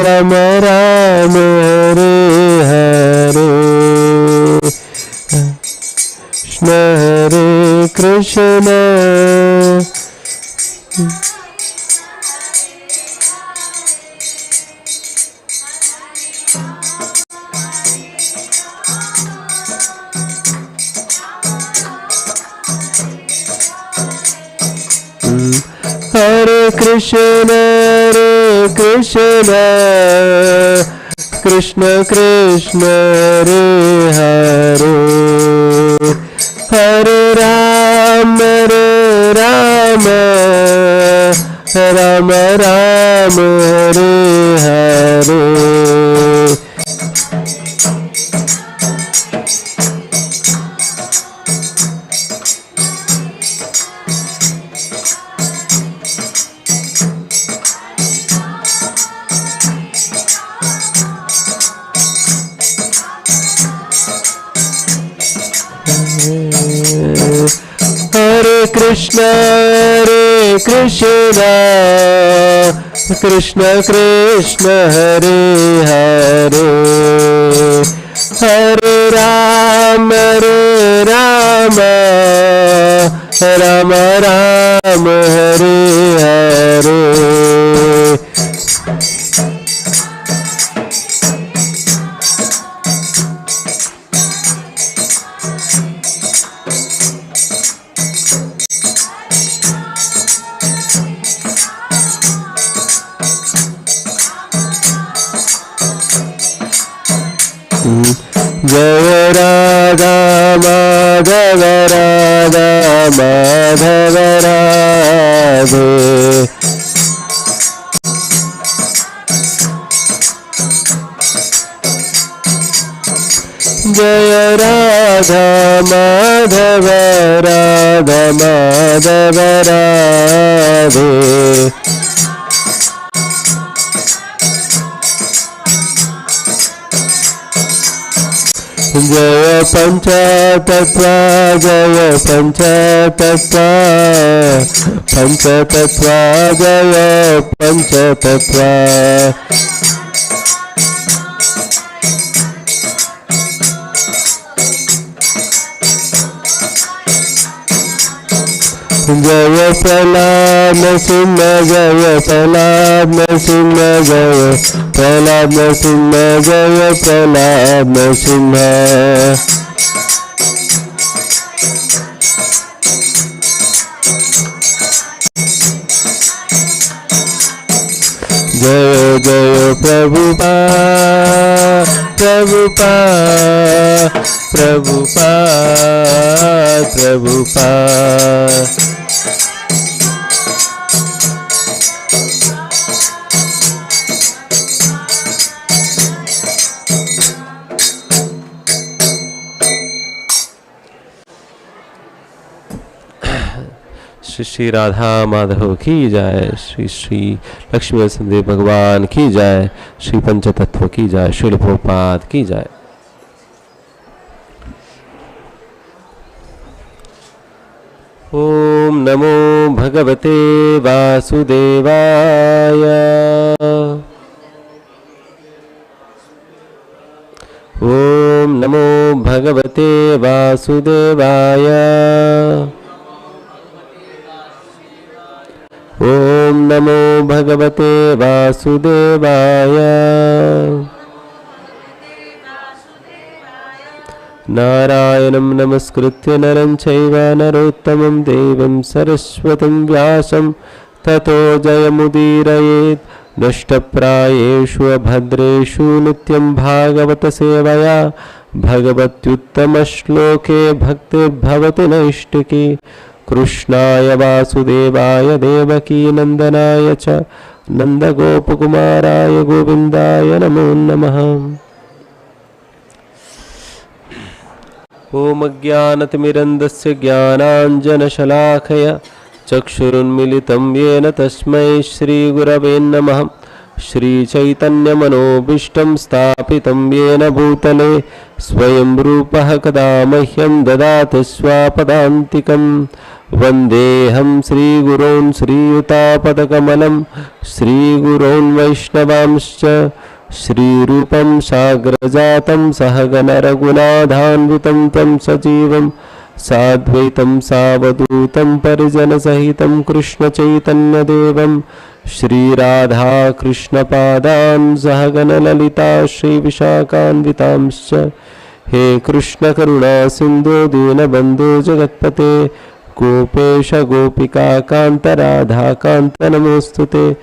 राम राम हरे हरे कृष्ण हरे कृष्ण हरे कृष्ण कृष्ण कृष्ण हरे हरे हरे राम राम राम हरे हरे हरे कृष्ण कृष्ण कृष्ण हरे हरे हरे राम राम राम हरे हरे जय राधा माधव राधा माधव राधे। जय राधा माधव राधा माधव राधे। जय पंचतत्व जय पंचतत्व पंचतत्व जय पंचतत्व। जय प्रहलाद सिंह जय प्रहलाद सिंह जय प्रहलाद सिंह जय प्रहलाद सिंह। जय जय प्रभुपाद प्रभुपाद प्रभुपाद प्रभुपाद। श्री श्री राधा माधव की जय। श्री श्री लक्ष्मी नरसिंह भगवान की जय। श्री पंचतत्व की जय। श्रील प्रभुपाद की जय। ओम नमो भगवते वासुदेवाय। ओम नमो भगवते वासुदेवाय। ओम नमो भगवते वासुदेवाय। नारायणं नमस्कृत्य नरं चैव नरोत्तमं देवीं सरस्वतीं व्यासं ततो जयमुदीरयेत्। नष्टप्रायेषु अभद्रेषु नित्यं भागवत सेवया भगवत्युत्तमश्लोके भक्तिर्भवति नैष्टिकी। कृष्णाय वासुदेवाय देवकी नंदनाय च नंदगोपकुमाराय गोविंदाय नमो नमः। ओम अज्ञानतिमिरन्दस्य ज्ञानाञ्जनशलाखया चक्षुरुन्मिलितं येन तस्मै श्रीगुरवे नमः। श्रीचैतन्यमनोभीष्टं स्थापितं येन भूतले स्वयं रूपः कदा मह्यं ददाति स्वापदान्तिकं। वन्देऽहं श्रीगुरोन् श्रीयुतापदकमलं श्रीगुरोन् वैष्णवांश्च। श्रीरूपं साग्रजातं सहगण रघुनाथान्वितं तं सजीवं साद्वैतं सावधूतं परिजनसहितं कृष्णचैतन्यदेवं श्रीराधा कृष्णपादान् सहगण ललिता श्रीविशाखान्वितांश्च। हे कृष्ण करुणा सिन्धु दीनबन्धु जगत्पते गोपेश गोपिका कान्त राधा कान्त नमोस्तुते।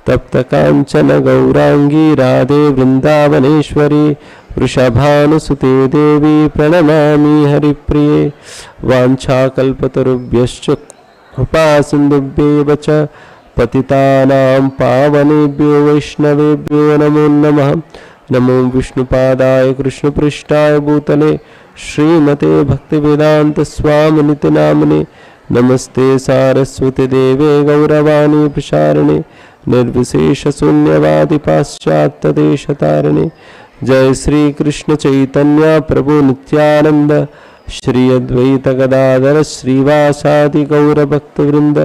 तप्त कांचन गौरांगी राधे वृंदावनेश्वरी वृषभानुसुते देवी प्रणमामि हरिप्रिये। वाञ्छाकल्पतरुभ्यश्च कृपा सिन्धुभ्येव च पतितानां पावनेभ्यो वैष्णवेभ्यो नमो नमः। नमो विष्णुपादाय कृष्णपृष्ठाय भूतले श्रीमते भक्तिवेदांत स्वामिनिति नामने। नमस्ते सारस्वती देवे गौरवाणी प्रसारिणे निर्विशेष शून्यवादी पाश्चात्य देशतारिणे। जय श्री कृष्ण चैतन्य प्रभु नित्यानंद श्री अद्वैत गदाधर श्रीवासादि गौर भक्तवृंद।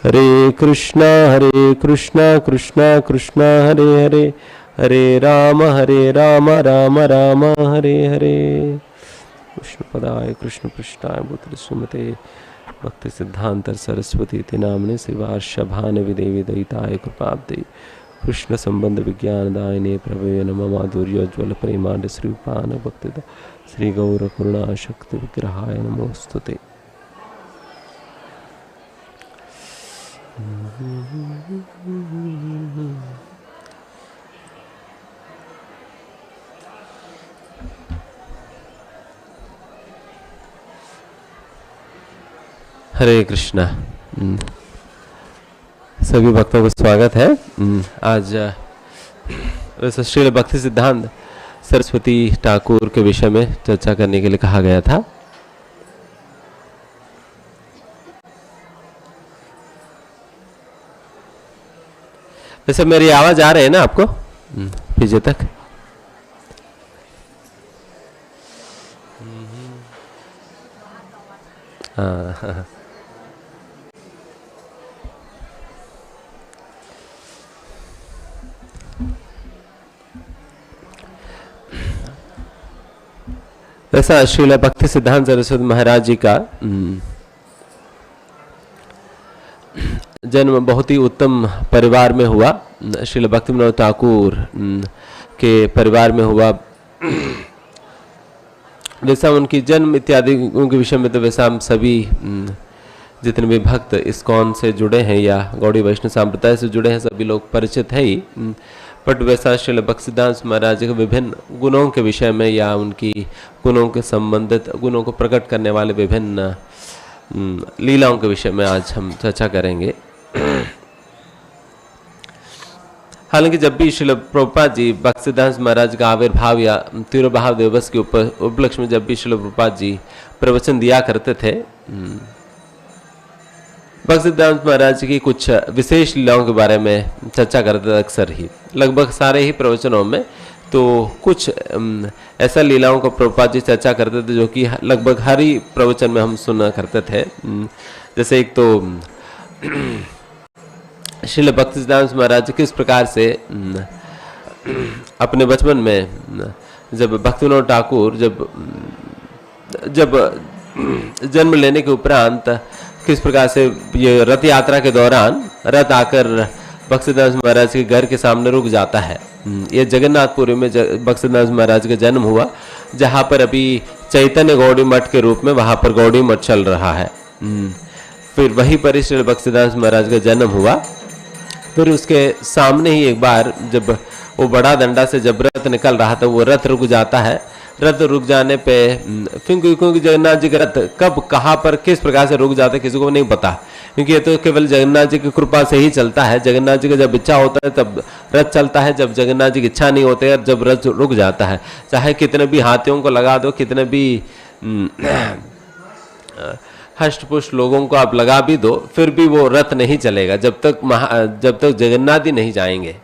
हरे कृष्णा कृष्णा कृष्णा हरे हरे हरे राम राम राम हरे हरे। विष्णुपदाय कृष्ण पृष्ठाय भूतले श्रीमते भक्ति सिद्धांत सरस्वती नामने शिवार्षभानवि देवी दयिताय कृपाब्दे। कृष्ण संबंध विज्ञान दायिने प्रभवे नमः। माधुर्योज्वल प्रेमांड श्रीपान भक्तिदा श्री गौर करुणा शक्ति विग्रहाय नमोस्तुते। हरे कृष्णा। सभी भक्तों को स्वागत है। आज श्रील भक्ति सिद्धांत सरस्वती ठाकुर के विषय में चर्चा करने के लिए कहा गया था। वैसे मेरी आवाज आ रही है ना आपको पीछे तक? हाँ। वैसा श्रील भक्ति सिद्धांत सरस्वती महाराज जी का जन्म बहुत ही उत्तम परिवार में हुआ। श्रील भक्ति विनोद ठाकुर के परिवार में हुआ। वैसा उनकी जन्म इत्यादि उनके विषय में तो वैसा हम सभी जितने भी भक्त इस्कॉन से जुड़े हैं या गौड़ी वैष्णव संप्रदाय से जुड़े हैं सभी लोग परिचित है ही। बट वैसा श्रील भक्ति सिद्धांत महाराज के विभिन्न गुणों के विषय में या उनकी गुणों के संबंधित गुणों को प्रकट करने वाले विभिन्न लीलाओं के विषय में आज हम चर्चा करेंगे। हालांकि जब भी श्रील प्रभुपाद जी भक्ति सिद्धांत महाराज का आविर्भाव या तिरुभाव दिवस के उपलक्ष्य में जब भी श्रील प्रभुपाद जी प्रवचन दिया करते थे, भक्ति सिद्धांत महाराज की कुछ विशेष लीलाओं के बारे में चर्चा करते थे अक्सर ही, लगभग सारे ही प्रवचनों में। तो कुछ ऐसा लीलाओं को प्रभुपाद जी चर्चा करते थे जो कि लगभग हर ही प्रवचन में हम सुना करते थे। जैसे एक तो श्रील भक्ति सिद्धांत महाराज किस प्रकार से अपने बचपन में जब भक्ति विनोद ठाकुर जब जन्म लेने के उपरांत किस प्रकार से ये रथ यात्रा के दौरान रथ आकर भक्ति सिद्धांत महाराज के घर के सामने रुक जाता है। ये जगन्नाथपुरी में भक्ति सिद्धांत महाराज का जन्म हुआ, जहाँ पर अभी चैतन्य गौड़ी मठ के रूप में वहाँ पर गौड़ी मठ चल रहा है। फिर वहीं पर श्री भक्ति सिद्धांत महाराज का जन्म हुआ। फिर उसके सामने ही एक बार जब वो बड़ा दंडा से जब रथ निकल रहा था, वो रथ रुक जाता है। रथ रुक जाने पे फिर क्योंकि जगन्नाथ जी का रथ कब कहाँ पर किस प्रकार से रुक जाता है किसी को नहीं पता, क्योंकि ये तो केवल जगन्नाथ जी की कृपा से ही चलता है। जगन्नाथ जी का जब इच्छा होता है तब रथ चलता है, जब जगन्नाथ जी की इच्छा नहीं होती है जब रथ रुक जाता है। चाहे कितने भी हाथियों को लगा दो, कितने भी हष्ट पुष्ट लोगों को आप लगा भी दो, फिर भी वो रथ नहीं चलेगा जब तक जगन्नाथ ही नहीं जाएंगे।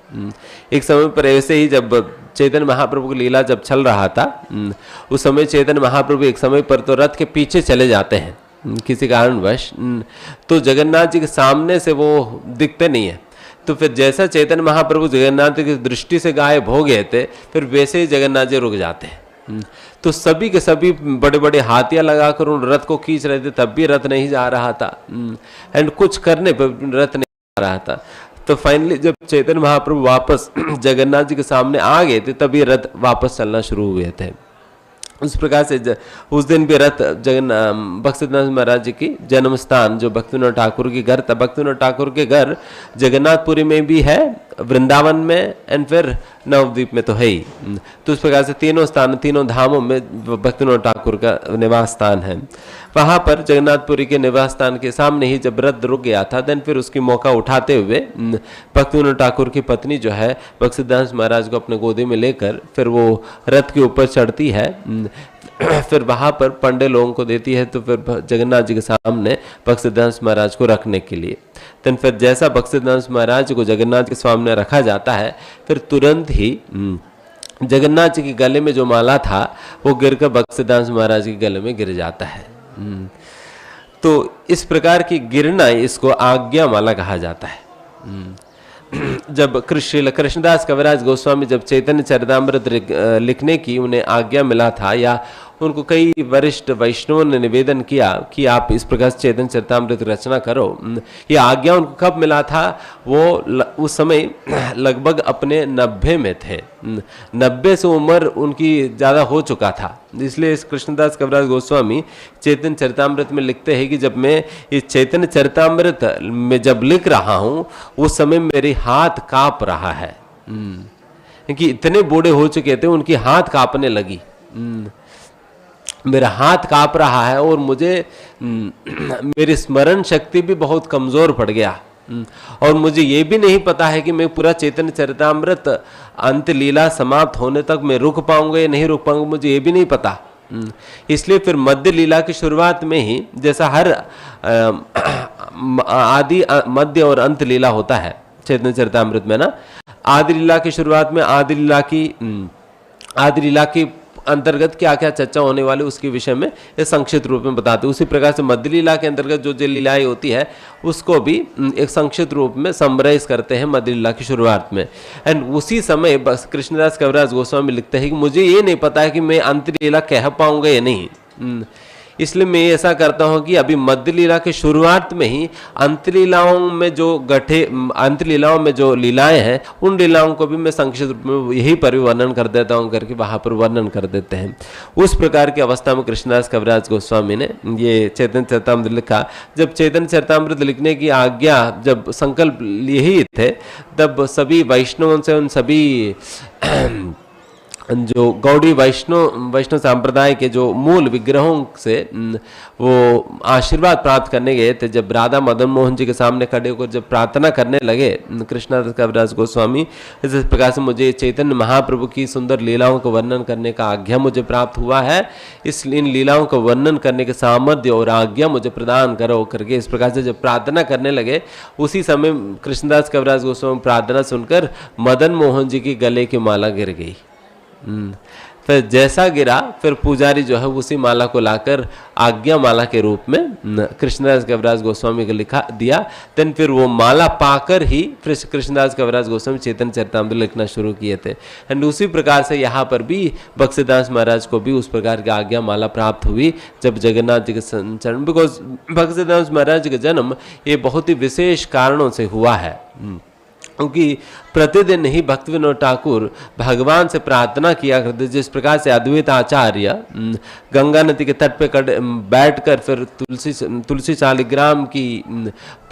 एक समय पर ऐसे ही जब चैतन्य महाप्रभु की लीला जब चल रहा था, उस समय चैतन्य महाप्रभु एक समय पर तो रथ के पीछे चले जाते हैं किसी कारणवश, तो जगन्नाथ जी के सामने से वो दिखते नहीं है। तो फिर जैसा चैतन्य महाप्रभु जगन्नाथ की दृष्टि से गायब हो गए थे, फिर वैसे ही जगन्नाथ जी रुक जाते हैं। तो सभी के सभी बड़े बड़े हाथियां लगाकर उन रथ को खींच रहे थे, तब भी रथ नहीं जा रहा था। एंड कुछ करने पर रथ नहीं जा रहा था। तो फाइनली जब चैतन्य महाप्रभु वापस जगन्नाथ जी के सामने आ गए थे, तभी रथ वापस चलना शुरू हुए थे। उस प्रकार से उस दिन भी रथ भक्ति सिद्धांत महाराज जी की जन्म स्थान जो भक्ति विनोद ठाकुर की घर था, भक्ति विनोद ठाकुर के घर जगन्नाथपुरी में भी है, वृंदावन में एंड फिर नवद्वीप में तो है ही। तो उस प्रकार से तीनों स्थान तीनों धामों में भक्ति विनोद ठाकुर का निवास स्थान है। वहाँ पर जगन्नाथपुरी के निवास स्थान के सामने ही जब रथ रुक गया था, देन फिर उसकी मौका उठाते हुए भक्ति विनोद ठाकुर की पत्नी जो है भक्ति सिद्धांत महाराज को अपने गोदी में लेकर फिर वो रथ के ऊपर चढ़ती है। फिर वहाँ पर पंडे लोगों को देती है, तो फिर जगन्नाथ जी के सामने भक्ति सिद्धांत महाराज को रखने के लिए। तो फिर जैसा भक्ति सिद्धांत महाराज को जगन्नाथ के सामने रखा जाता है, फिर तुरंत ही जगन्नाथ जी के गले में जो माला था वो गिरकर भक्ति सिद्धांत महाराज के गले में गिर जाता है। तो इस प्रकार की गिरना इसको आज्ञा माला कहा जाता है। जब कृष्णदास कविराज गोस्वामी जब चैतन्य चरितामृत लिखने की उन्हें आज्ञा मिला था, या उनको कई वरिष्ठ वैष्णवों ने निवेदन किया कि आप इस प्रकार से चैतन्य चरितामृत रचना करो, ये आज्ञा उनको कब मिला था? वो उस समय लगभग अपने 90 में थे। 90 से उम्र उनकी ज़्यादा हो चुका था। इसलिए कृष्णदास कविराज गोस्वामी चैतन्य चरितामृत में लिखते हैं कि जब मैं इस चैतन्य चरितामृत में जब लिख रहा हूँ उस समय मेरी हाथ काँप रहा है, क्योंकि इतने बूढ़े हो चुके थे, उनकी हाथ काँपने लगी। मेरा हाथ कांप रहा है और मुझे मेरी स्मरण शक्ति भी बहुत कमज़ोर पड़ गया। और मुझे ये भी नहीं पता है कि मैं पूरा चैतन्य चरितामृत अंत लीला समाप्त होने तक मैं रुक पाऊंगा या नहीं रुक पाऊंगा, मुझे ये भी नहीं पता। इसलिए फिर मध्य लीला की शुरुआत में ही, जैसा हर आदि मध्य और अंत लीला होता है चैतन्य चरितामृत में ना, आदि लीला की शुरुआत में आदि लीला की अंतर्गत क्या क्या चर्चा होने वाली उसके विषय में ये संक्षिप्त रूप में बताते हैं। उसी प्रकार से मध्य लीला के अंतर्गत जो जो लीलाएं होती है उसको भी एक संक्षिप्त रूप में समराइज करते हैं मध्य लीला की शुरुआत में। एंड उसी समय बस कृष्णदास कविराज गोस्वामी लिखते हैं कि मुझे ये नहीं पता है कि मैं अंत लीला कह पाऊंगा या नहीं, इसलिए मैं ऐसा करता हूं कि अभी मध्य लीला के शुरुआत में ही अंत लीलाओं में जो लीलाएं हैं उन लीलाओं को भी मैं संक्षिप्त रूप में यही परिवर्णन कर देता हूं करके वहां पर वर्णन कर देते हैं। उस प्रकार की अवस्था में कृष्णदास कविराज गोस्वामी ने ये चैतन्य चरितामृत लिखा। जब चैतन्य चरितामृत लिखने की आज्ञा, जब संकल्प यही थे, तब सभी वैष्णवों से, उन सभी जो गौड़ी वैष्णव संप्रदाय के जो मूल विग्रहों से वो आशीर्वाद प्राप्त करने गए थे। जब राधा मदन मोहन जी के सामने खड़े होकर जब प्रार्थना करने लगे कृष्णदास कविराज गोस्वामी, इस प्रकार से मुझे चैतन्य महाप्रभु की सुंदर लीलाओं को वर्णन करने का आज्ञा मुझे प्राप्त हुआ है, इसलिए इन लीलाओं को वर्णन करने के सामर्थ्य और आज्ञा मुझे प्रदान करो करके इस प्रकार से जब प्रार्थना करने लगे, उसी समय कृष्णदास कविराज गोस्वामी प्रार्थना सुनकर मदन मोहन जी की गले की माला गिर गई। फिर जैसा गिरा, फिर पुजारी जो है उसी माला को लाकर आज्ञा माला के रूप में कृष्णदास कविराज गोस्वामी को लिखा दिया। देन फिर वो माला पाकर ही फिर कृष्णदास कविराज गोस्वामी चैतन्य चरितामृत लिखना शुरू किए थे। एंड उसी प्रकार से यहाँ पर भी बक्सीदास महाराज को भी उस प्रकार की आज्ञा माला प्राप्त हुई जब जगन्नाथ जी के चरण, बिकॉज बक्सीदास महाराज का जन्म ये बहुत ही विशेष कारणों से हुआ है, क्योंकि प्रतिदिन ही भक्ति विनोद ठाकुर भगवान से प्रार्थना किया करते। जिस प्रकार से अद्वैत आचार्य गंगा नदी के तट पे बैठकर फिर तुलसी शालिग्राम की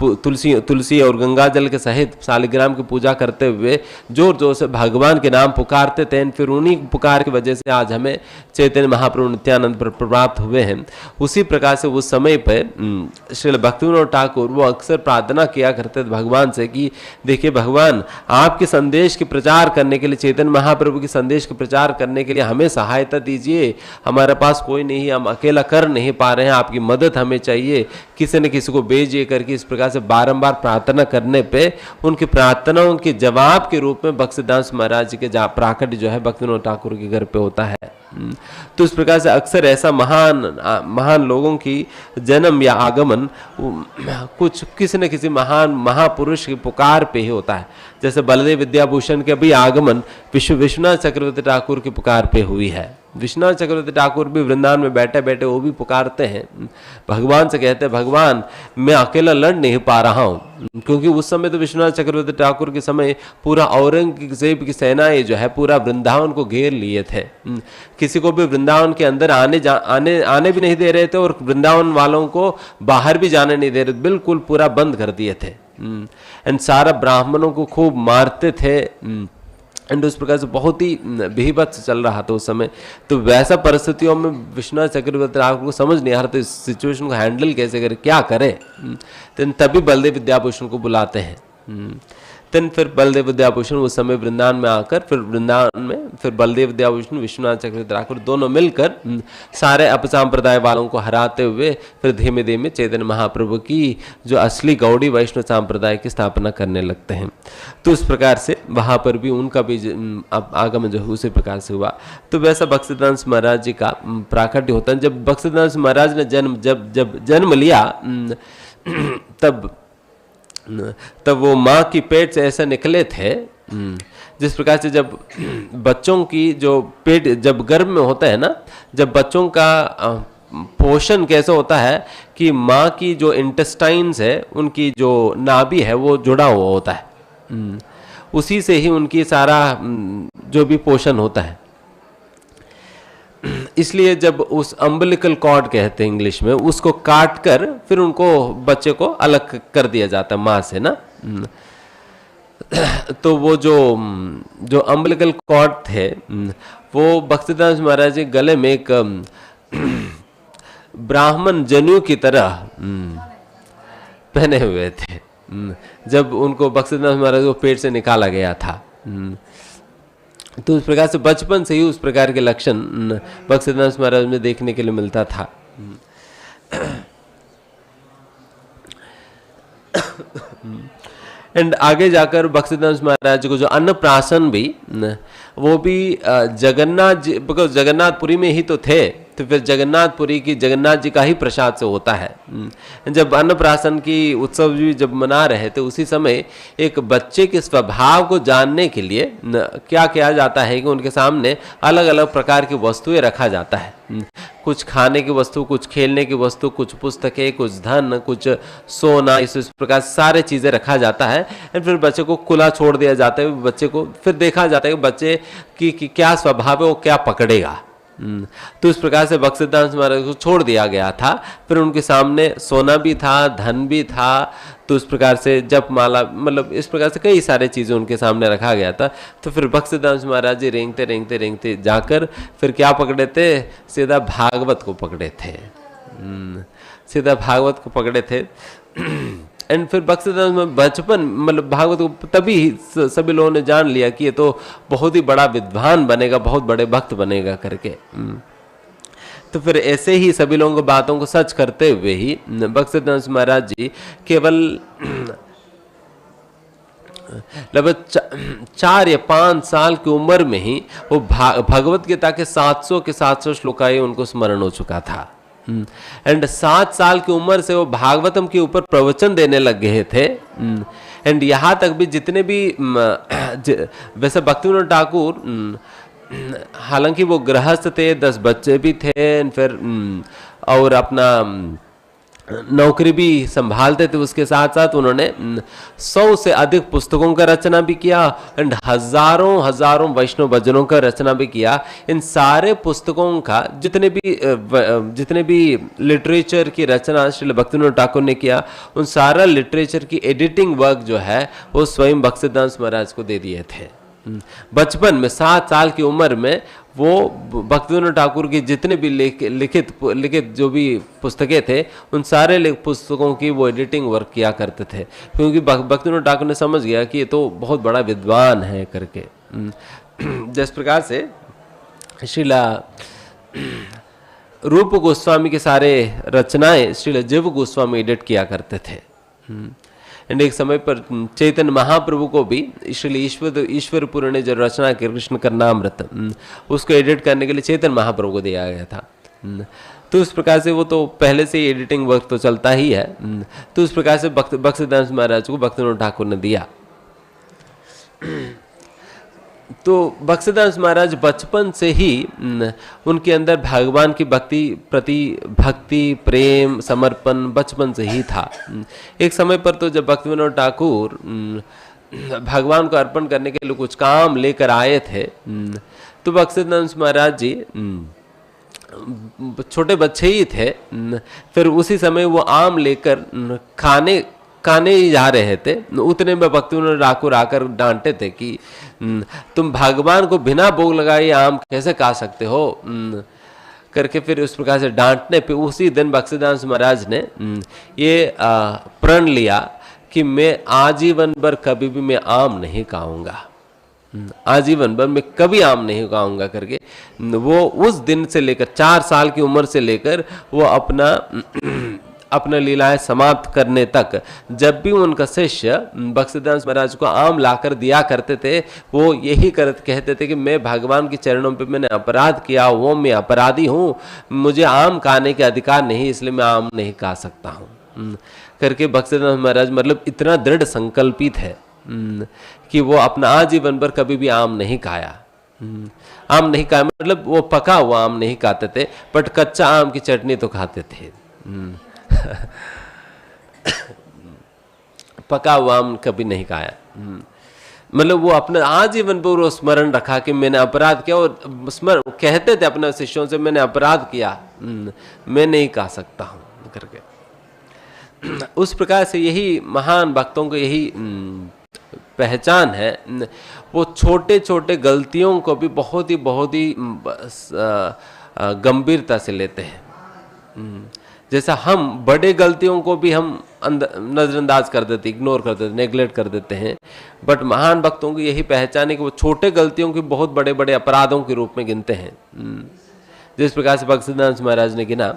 तुलसी और गंगा जल के सहित शालिग्राम की पूजा करते हुए जोर जोर से भगवान के नाम पुकारते थे। फिर उन्हीं पुकार की वजह से आज हमें चैतन्य महाप्रभु नित्यानंद प्राप्त हुए हैं। उसी प्रकार से उस समय पर श्री भक्ति विनोद ठाकुर वो अक्सर प्रार्थना किया करते थे भगवान से कि देखिए भगवान, आपके संदेश के प्रचार करने के लिए, चैतन्य महाप्रभु के संदेश के प्रचार करने के लिए हमें सहायता दीजिए। हमारे पास कोई नहीं, हम अकेला कर नहीं पा रहे हैं, आपकी मदद हमें चाहिए, किसी न किसी को भेजिए करके इस प्रकार से बारंबार प्रार्थना करने पे उनकी प्रार्थनाओं के जवाब के रूप में बक्सीदास महाराज के प्राकट्य जो है भक्ति विनोद ठाकुर के घर पे होता है। तो इस प्रकार से अक्सर ऐसा महान लोगों की जन्म या आगमन कुछ किसी न किसी महान महापुरुष की पुकार पे ही होता है। जैसे बलदेव विद्याभूषण के भी आगमन विश्वनाथ चक्रवर्ती ठाकुर की पुकार पे हुई है। विश्वनाथ चक्रवर्ती ठाकुर भी वृंदावन में बैठे बैठे वो भी पुकारते हैं भगवान से, कहते हैं भगवान मैं अकेला लड़ नहीं पा रहा हूँ, क्योंकि उस समय तो विश्वनाथ चक्रवर्ती ठाकुर के समय पूरा औरंगजेब की सेनाएं जो है पूरा वृंदावन को घेर लिए थे। किसी को भी वृंदावन के अंदर आने भी नहीं दे रहे थे और वृंदावन वालों को बाहर भी जाने नहीं दे रहे, बिल्कुल पूरा बंद कर दिए थे। एंड सारा ब्राह्मणों को खूब मारते थे। एंड उस प्रकार से बहुत ही बीभत्स चल रहा था उस समय। तो वैसा परिस्थितियों में विश्वनाथ चक्रवर्ती ठाकुर को समझ नहीं आ रहा था इस सिचुएशन को हैंडल कैसे करे, क्या करे। तो तभी बलदेव विद्याभूषण को बुलाते हैं। फिर बलदेव विद्याभूषण उस समय वृंदावन में आकर फिर बलदेव विद्याभूषण विश्वनाथ चक्रवर्ती ठाकुर दोनों मिलकर सारे अपसंप्रदाय वालों को हराते हुए फिर धीमे धीमे चैतन्य महाप्रभु की जो असली गौड़ी वैष्णव संप्रदाय की स्थापना करने लगते हैं। तो उस प्रकार से वहाँ पर भी उनका भी आगमन जो है उसी प्रकार से हुआ। तो वैसा बक्सीदास महाराज जी का प्राकट्य होता है। जब बक्सीदास महाराज ने जब जन्म लिया तब वो माँ की पेट से ऐसे निकले थे। जिस प्रकार से जब बच्चों की जो पेट जब गर्भ में होता है ना, जब बच्चों का पोषण कैसे होता है कि माँ की जो इंटेस्टाइन्स है उनकी जो नाभि है वो जुड़ा हुआ होता है, उसी से ही उनकी सारा जो भी पोषण होता है। इसलिए जब उस अम्बिलिकल कॉर्ड कहते हैं इंग्लिश में, उसको काट कर फिर उनको बच्चे को अलग कर दिया जाता है माँ से ना। तो वो जो अम्बिलिकल कॉर्ड थे वो बक्सीदास महाराज के गले में एक ब्राह्मण जनेऊ की तरह पहने हुए थे जब उनको बक्सीदास महाराज को पेट से निकाला गया था। तो उस प्रकार से बचपन से ही उस प्रकार के लक्षण बक्सीदास महाराज में देखने के लिए मिलता था। एंड आगे जाकर बक्सीदास महाराज को जो अन्नप्राशन भी वो भी जगन्नाथ जी, बिकॉज जगन्नाथपुरी में ही तो थे, तो फिर जगन्नाथपुरी की जगन्नाथ जी का ही प्रसाद से होता है। जब अन्नप्राशन की उत्सव भी जब मना रहे थे उसी समय एक बच्चे के स्वभाव को जानने के लिए क्या किया जाता है कि उनके सामने अलग अलग प्रकार की वस्तुएं रखा जाता है। कुछ खाने की वस्तु, कुछ खेलने की वस्तु, कुछ पुस्तकें, कुछ धन, कुछ सोना, इस प्रकार सारे चीजें रखा जाता है। और फिर बच्चे को खुला छोड़ दिया जाता है। बच्चे को फिर देखा जाता है कि बच्चे की क्या स्वभाव है, वो क्या पकड़ेगा। तो इस प्रकार से बक्सीदास महाराज को छोड़ दिया गया था। फिर उनके सामने सोना भी था, धन भी था, तो इस प्रकार से जप माला, मतलब इस प्रकार से कई सारे चीज़ें उनके सामने रखा गया था। तो फिर बक्सीदास महाराज जी रेंगते रेंगते रेंगते जाकर फिर क्या पकड़े थे, सीधा भागवत को पकड़े थे। सीधा भागवत को पकड़े थे। एंड फिर बक्सीदास में बचपन, मतलब भागवत को तभी सभी लोगों ने जान लिया कि ये तो बहुत ही बड़ा विद्वान बनेगा, बहुत बड़े भक्त बनेगा करके। तो फिर ऐसे ही सभी लोगों को बातों को सच करते हुए ही बक्सीदास महाराज जी केवल लगभग 4 या 5 साल की उम्र में ही वो भगवत गीता के 700 के 700 श्लोकाएं उनको स्मरण हो चुका था। एंड 7 साल की उम्र से वो भागवतम के ऊपर प्रवचन देने लग गए थे। एंड यहाँ तक भी जितने भी वैसे भक्तिविनोद ठाकुर, हालांकि वो गृहस्थ थे, 10 बच्चे भी थे, फिर और अपना नौकरी भी संभालते थे, उसके साथ साथ उन्होंने 100 से अधिक पुस्तकों का रचना भी किया एंड हजारों वैष्णव भजनों का रचना भी किया। इन सारे पुस्तकों का जितने भी लिटरेचर की रचना श्री भक्तिविनोद ठाकुर ने किया, उन सारा लिटरेचर की एडिटिंग वर्क जो है वो स्वयं बक्सीदास महाराज को दे दिए थे। बचपन में 7 साल की उम्र में वो भक्तिविनोद ठाकुर की जितने भी लिखित जो भी पुस्तकें थे, उन सारे पुस्तकों की वो एडिटिंग वर्क किया करते थे, क्योंकि भक्तिविनोद ठाकुर ने समझ गया कि ये तो बहुत बड़ा विद्वान है करके। जिस प्रकार से श्रीला रूप गोस्वामी के सारे रचनाएं श्रीला जीव गोस्वामी एडिट किया करते थे। एंड एक समय पर चैतन्य महाप्रभु को भी इसलिए ईश्वरपुरी ने जो रचना की कृष्ण करनामृत, उसको एडिट करने के लिए चैतन्य महाप्रभु को दिया गया था। तो उस प्रकार से वो तो पहले से ही एडिटिंग वर्क तो चलता ही है। तो उस प्रकार से बक्सीदास महाराज को भक्तिविनोद ठाकुर ने दिया। तो बक्सीदास महाराज बचपन से ही उनके अंदर भगवान की भक्ति प्रेम समर्पण बचपन से ही था। एक समय पर तो जब भक्तिविनोद ठाकुर भगवान को अर्पण करने के लिए कुछ काम लेकर आए थे, तो बक्सीदास महाराज जी छोटे बच्चे ही थे। फिर उसी समय वो आम लेकर खाने ही जा रहे थे, उतने में भक्तिविनोद ठाकुर आकर डांटे थे कि तुम भगवान को बिना भोग लगाए आम कैसे खा सकते हो करके। फिर उस प्रकार से डांटने पे उसी दिन बक्सीदास महाराज ने ये प्रण लिया कि मैं आजीवन भर कभी भी मैं आम नहीं खाऊंगा, आजीवन भर मैं कभी आम नहीं खाऊंगा करके। वो उस दिन से लेकर 4 साल की उम्र से लेकर वो अपना लीलाएं समाप्त करने तक, जब भी उनका शिष्य बक्सीदास महाराज को आम लाकर दिया करते थे, वो यही कहते थे कि मैं भगवान के चरणों पे मैंने अपराध किया, वो मैं अपराधी हूँ, मुझे आम खाने के अधिकार नहीं, इसलिए मैं आम नहीं खा सकता हूँ करके। बक्सीदास महाराज मतलब इतना दृढ़ संकल्पित है कि वो अपना आजीवन भर कभी भी आम नहीं खाया। आम नहीं खाया मतलब वो पका हुआ आम नहीं खाते थे, बट कच्चा आम की चटनी तो खाते थे। पका हुआ आम कभी नहीं खाया। मतलब वो अपने आजीवन पर वो स्मरण रखा कि मैंने अपराध किया, और स्मरण कहते थे अपने शिष्यों से मैंने अपराध किया, मैं नहीं खा सकता हूं करके। उस प्रकार से यही महान भक्तों को यही पहचान है, वो छोटे छोटे गलतियों को भी बहुत ही गंभीरता से लेते हैं। जैसा हम बड़े गलतियों को भी हम नजरअंदाज कर देते, इग्नोर कर देते, नेग्लेक्ट कर देते हैं, बट महान भक्तों की यही पहचान है कि वो छोटे गलतियों की बहुत बड़े बड़े अपराधों के रूप में गिनते हैं। जिस प्रकार से भक्तिसिद्धांत महाराज ने गिना,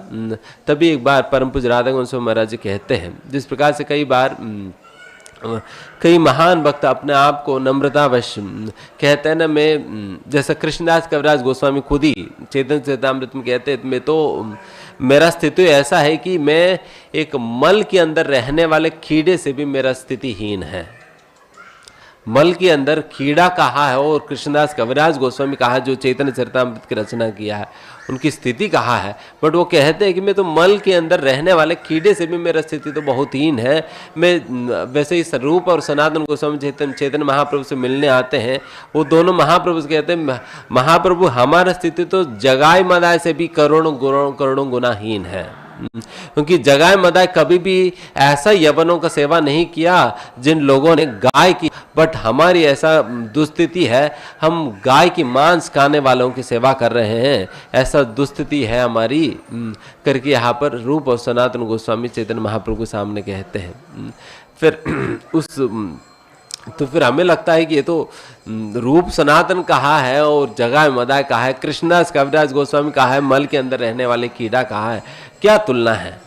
तभी एक बार परम पूज्य राधा गोस्वामी महाराज जी कहते हैं, जिस प्रकार से कई बार कई महान भक्त अपने आप को नम्रतावश कहते हैं ना, मैं जैसा कृष्णदास कविराज गोस्वामी खुद ही चैतन्य चरितामृत में कहते हैं, मैं तो मेरा स्थिति ऐसा है कि मैं एक मल के अंदर रहने वाले कीड़े से भी मेरा स्थिति हीन है। मल के अंदर कीड़ा कहा है और कृष्णदास कविराज गोस्वामी कहा जो चैतन्य चरितामृत की रचना किया है, उनकी स्थिति कहा है, बट वो कहते हैं कि मैं तो मल के अंदर रहने वाले कीड़े से भी मेरा स्थिति तो बहुत हीन है। मैं वैसे ही स्वरूप और सनातन गोस्वामी चैतन्य महाप्रभु से मिलने आते हैं, वो दोनों महाप्रभु से कहते हैं, महाप्रभु हमारा स्थिति तो जगाए मदाय से भी करोड़ों गुना हीन है, क्योंकि जगाए मदाय कभी भी ऐसा यवनों का सेवा नहीं किया जिन लोगों ने गाय की, बट हमारी ऐसा दुस्थिति है, हम गाय की मांस खाने वालों की सेवा कर रहे हैं, ऐसा दुस्थिति है हमारी करके यहाँ पर रूप और सनातन गोस्वामी चैतन्य महाप्रभु के सामने कहते हैं। फिर तो फिर हमें लगता है कि ये तो रूप सनातन कहा है और जगह मदाय कहा है, कृष्णदास कविराज गोस्वामी कहा है, मल के अंदर रहने वाले कीड़ा कहा है, क्या तुलना है।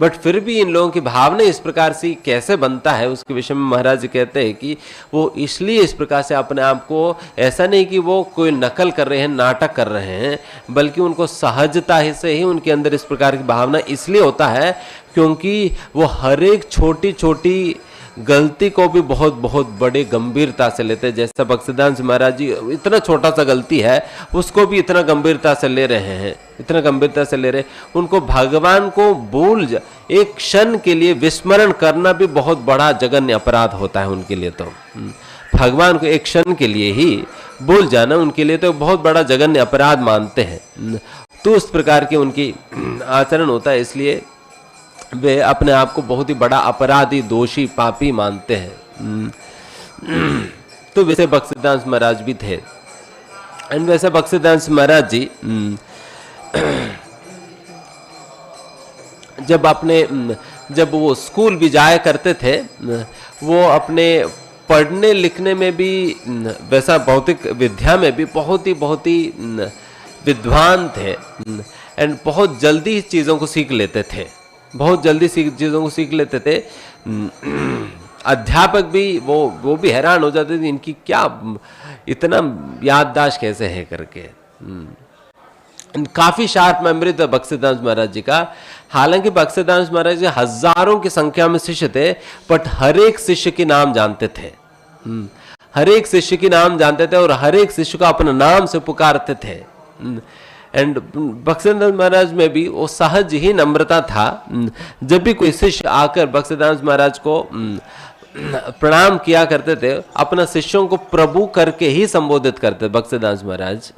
बट फिर भी इन लोगों की भावना इस प्रकार से कैसे बनता है, उसके विषय में महाराज जी कहते हैं कि वो इसलिए इस प्रकार से अपने आप को, ऐसा नहीं कि वो कोई नकल कर रहे हैं, नाटक कर रहे हैं, बल्कि उनको सहजता से ही उनके अंदर इस प्रकार की भावना इसलिए होता है क्योंकि वो हर एक छोटी छोटी गलती को भी बहुत बहुत बड़े गंभीरता से लेते हैं। जैसा भक्तिसिद्धांत महाराज जी इतना छोटा सा गलती है उसको भी इतना गंभीरता से ले रहे हैं, इतना गंभीरता से ले रहे हैं। उनको भगवान को एक क्षण के लिए विस्मरण करना भी बहुत बड़ा जघन्य अपराध होता है उनके लिए। तो भगवान को एक क्षण के लिए ही भूल जाना उनके लिए तो बहुत बड़ा जघन्य अपराध मानते हैं। तो उस प्रकार के उनकी आचरण होता है, इसलिए वे अपने आप को बहुत ही बड़ा अपराधी, दोषी, पापी मानते हैं। तो वैसे भक्तिसिद्धांत महाराज भी थे। एंड वैसे भक्तिसिद्धांत महाराज जी जब वो स्कूल भी जाया करते थे, वो अपने पढ़ने लिखने में भी, वैसा भौतिक विद्या में भी बहुत ही विद्वान थे एंड बहुत जल्दी चीज़ों को सीख लेते थे, बहुत जल्दी चीज़ों को सीख लेते थे। अध्यापक भी वो भी हैरान हो जाते थे, इनकी क्या इतना याददाश्त कैसे है करके। काफ़ी शार्प मेमोरी था भक्तिसिद्धांत महाराज जी का। हालांकि भक्तिसिद्धांत महाराज जी हजारों की संख्या में शिष्य थे, बट हर एक शिष्य के नाम जानते थे, हर एक शिष्य के नाम जानते थे और हर एक शिष्य को अपने नाम से पुकारते थे। एंड भक्तिसिद्धांत महाराज में भी वो सहज ही नम्रता था। जब भी कोई शिष्य आकर भक्तिसिद्धांत महाराज को प्रणाम किया करते थे, अपना शिष्यों को प्रभु करके ही संबोधित करते। भक्तिसिद्धांत महाराज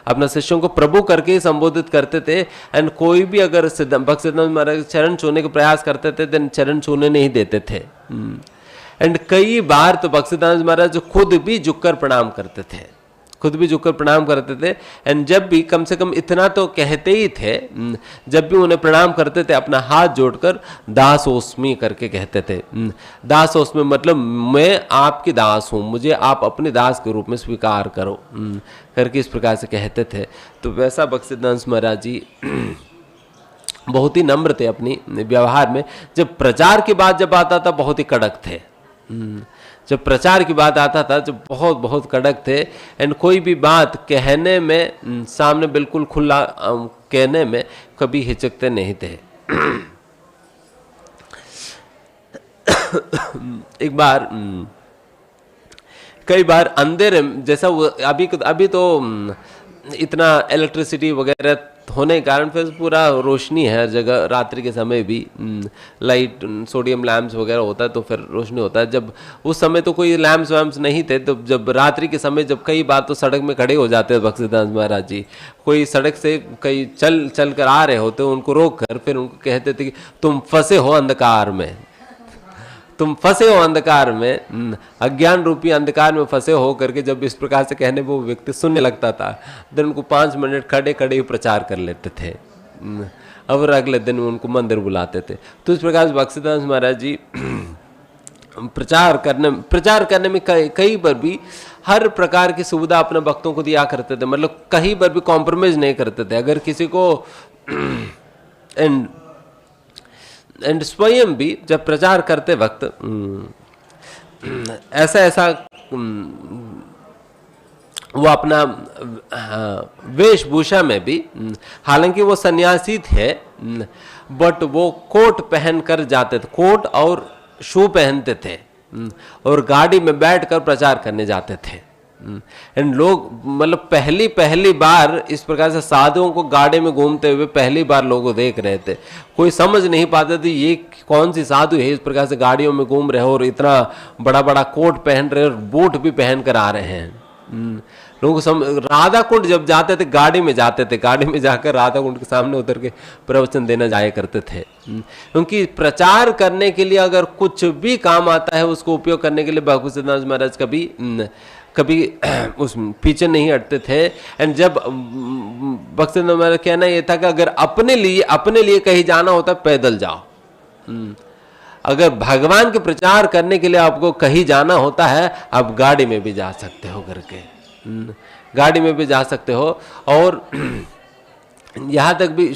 अपना शिष्यों को प्रभु करके ही संबोधित करते थे। एंड कोई भी अगर भक्तिसिद्धांत महाराज चरण छूने का प्रयास करते थे तो चरण छूने नहीं देते थे। एंड कई बार तो भक्तिसिद्धांत महाराज खुद भी झुककर प्रणाम करते थे, खुद भी झुककर प्रणाम करते थे। एंड जब भी, कम से कम इतना तो कहते ही थे, जब भी उन्हें प्रणाम करते थे अपना हाथ जोड़कर दासोस्मी करके कहते थे। दासोस्मी मतलब मैं आपकी दास हूँ, मुझे आप अपने दास के रूप में स्वीकार करो करके इस प्रकार से कहते थे। तो वैसा भक्तिसिद्धांत महाराज जी बहुत ही नम्र थे अपनी व्यवहार में। जब प्रचार की बात जब आता था बहुत ही कड़क थे, जब प्रचार की बात आता था जब बहुत कड़क थे। एंड कोई भी बात कहने में, सामने बिल्कुल खुला कहने में कभी हिचकते नहीं थे। एक बार, कई बार अंधेरे, जैसा वो अभी तो इतना इलेक्ट्रिसिटी वगैरह होने के कारण फिर पूरा रोशनी है हर जगह, रात्रि के समय भी लाइट, सोडियम लैंप्स वगैरह होता है तो फिर रोशनी होता है। जब उस समय तो कोई लैंप्स वैम्प्स नहीं थे, तो जब रात्रि के समय जब कई बार तो सड़क में खड़े हो जाते हैं भक्तिसिद्धांत महाराज जी, कोई सड़क से कई चल कर आ रहे होते, उनको रोक कर फिर उनको कहते थे कि तुम फंसे हो अंधकार में, तुम फंसे हो अंधकार में, अज्ञान रूपी अंधकार में फंसे हो करके जब इस प्रकार से कहने वो व्यक्ति सुनने लगता था, तो उनको 5 मिनट खड़े खड़े ही प्रचार कर लेते थे। और अगले दिन उनको मंदिर बुलाते थे। तो इस प्रकार से भक्तिसिद्धांत महाराज जी प्रचार करने में कहीं पर भी हर प्रकार की सुविधा अपने भक्तों को दिया करते थे, मतलब कहीं पर भी कॉम्प्रोमाइज नहीं करते थे। अगर किसी को एंड स्वयं भी जब प्रचार करते वक्त ऐसा वो अपना वेशभूषा में भी, हालांकि वो सन्यासी थे, बट वो कोट पहन कर जाते थे, कोट और शू पहनते थे और गाड़ी में बैठकर प्रचार करने जाते थे। एंड लोग मतलब पहली बार इस प्रकार से साधुओं को गाड़ी में घूमते हुए पहली बार लोग देख रहे थे। कोई समझ नहीं पाते थे ये कौन सी साधु है इस प्रकार से गाड़ियों में घूम रहे हो और इतना बड़ा बड़ा कोट पहन रहे और बूट भी पहन कर आ रहे हैं। लोगों को राधा कुंड जब जाते थे गाड़ी में जाते थे, गाड़ी में जाकर राधा कुंड के सामने उतर के प्रवचन देना जाया करते थे। क्योंकि प्रचार करने के लिए अगर कुछ भी काम आता है उसको उपयोग करने के लिए भक्तिसिद्धांत महाराज कभी उस पीछे नहीं हटते थे। एंड जब भक्तिसिद्धांत महाराज कहना ये था कि अगर अपने लिए कहीं जाना होता पैदल जाओ, अगर भगवान के प्रचार करने के लिए आपको कहीं जाना होता है आप गाड़ी में भी जा सकते हो करके, गाड़ी में भी जा सकते हो। और यहाँ तक भी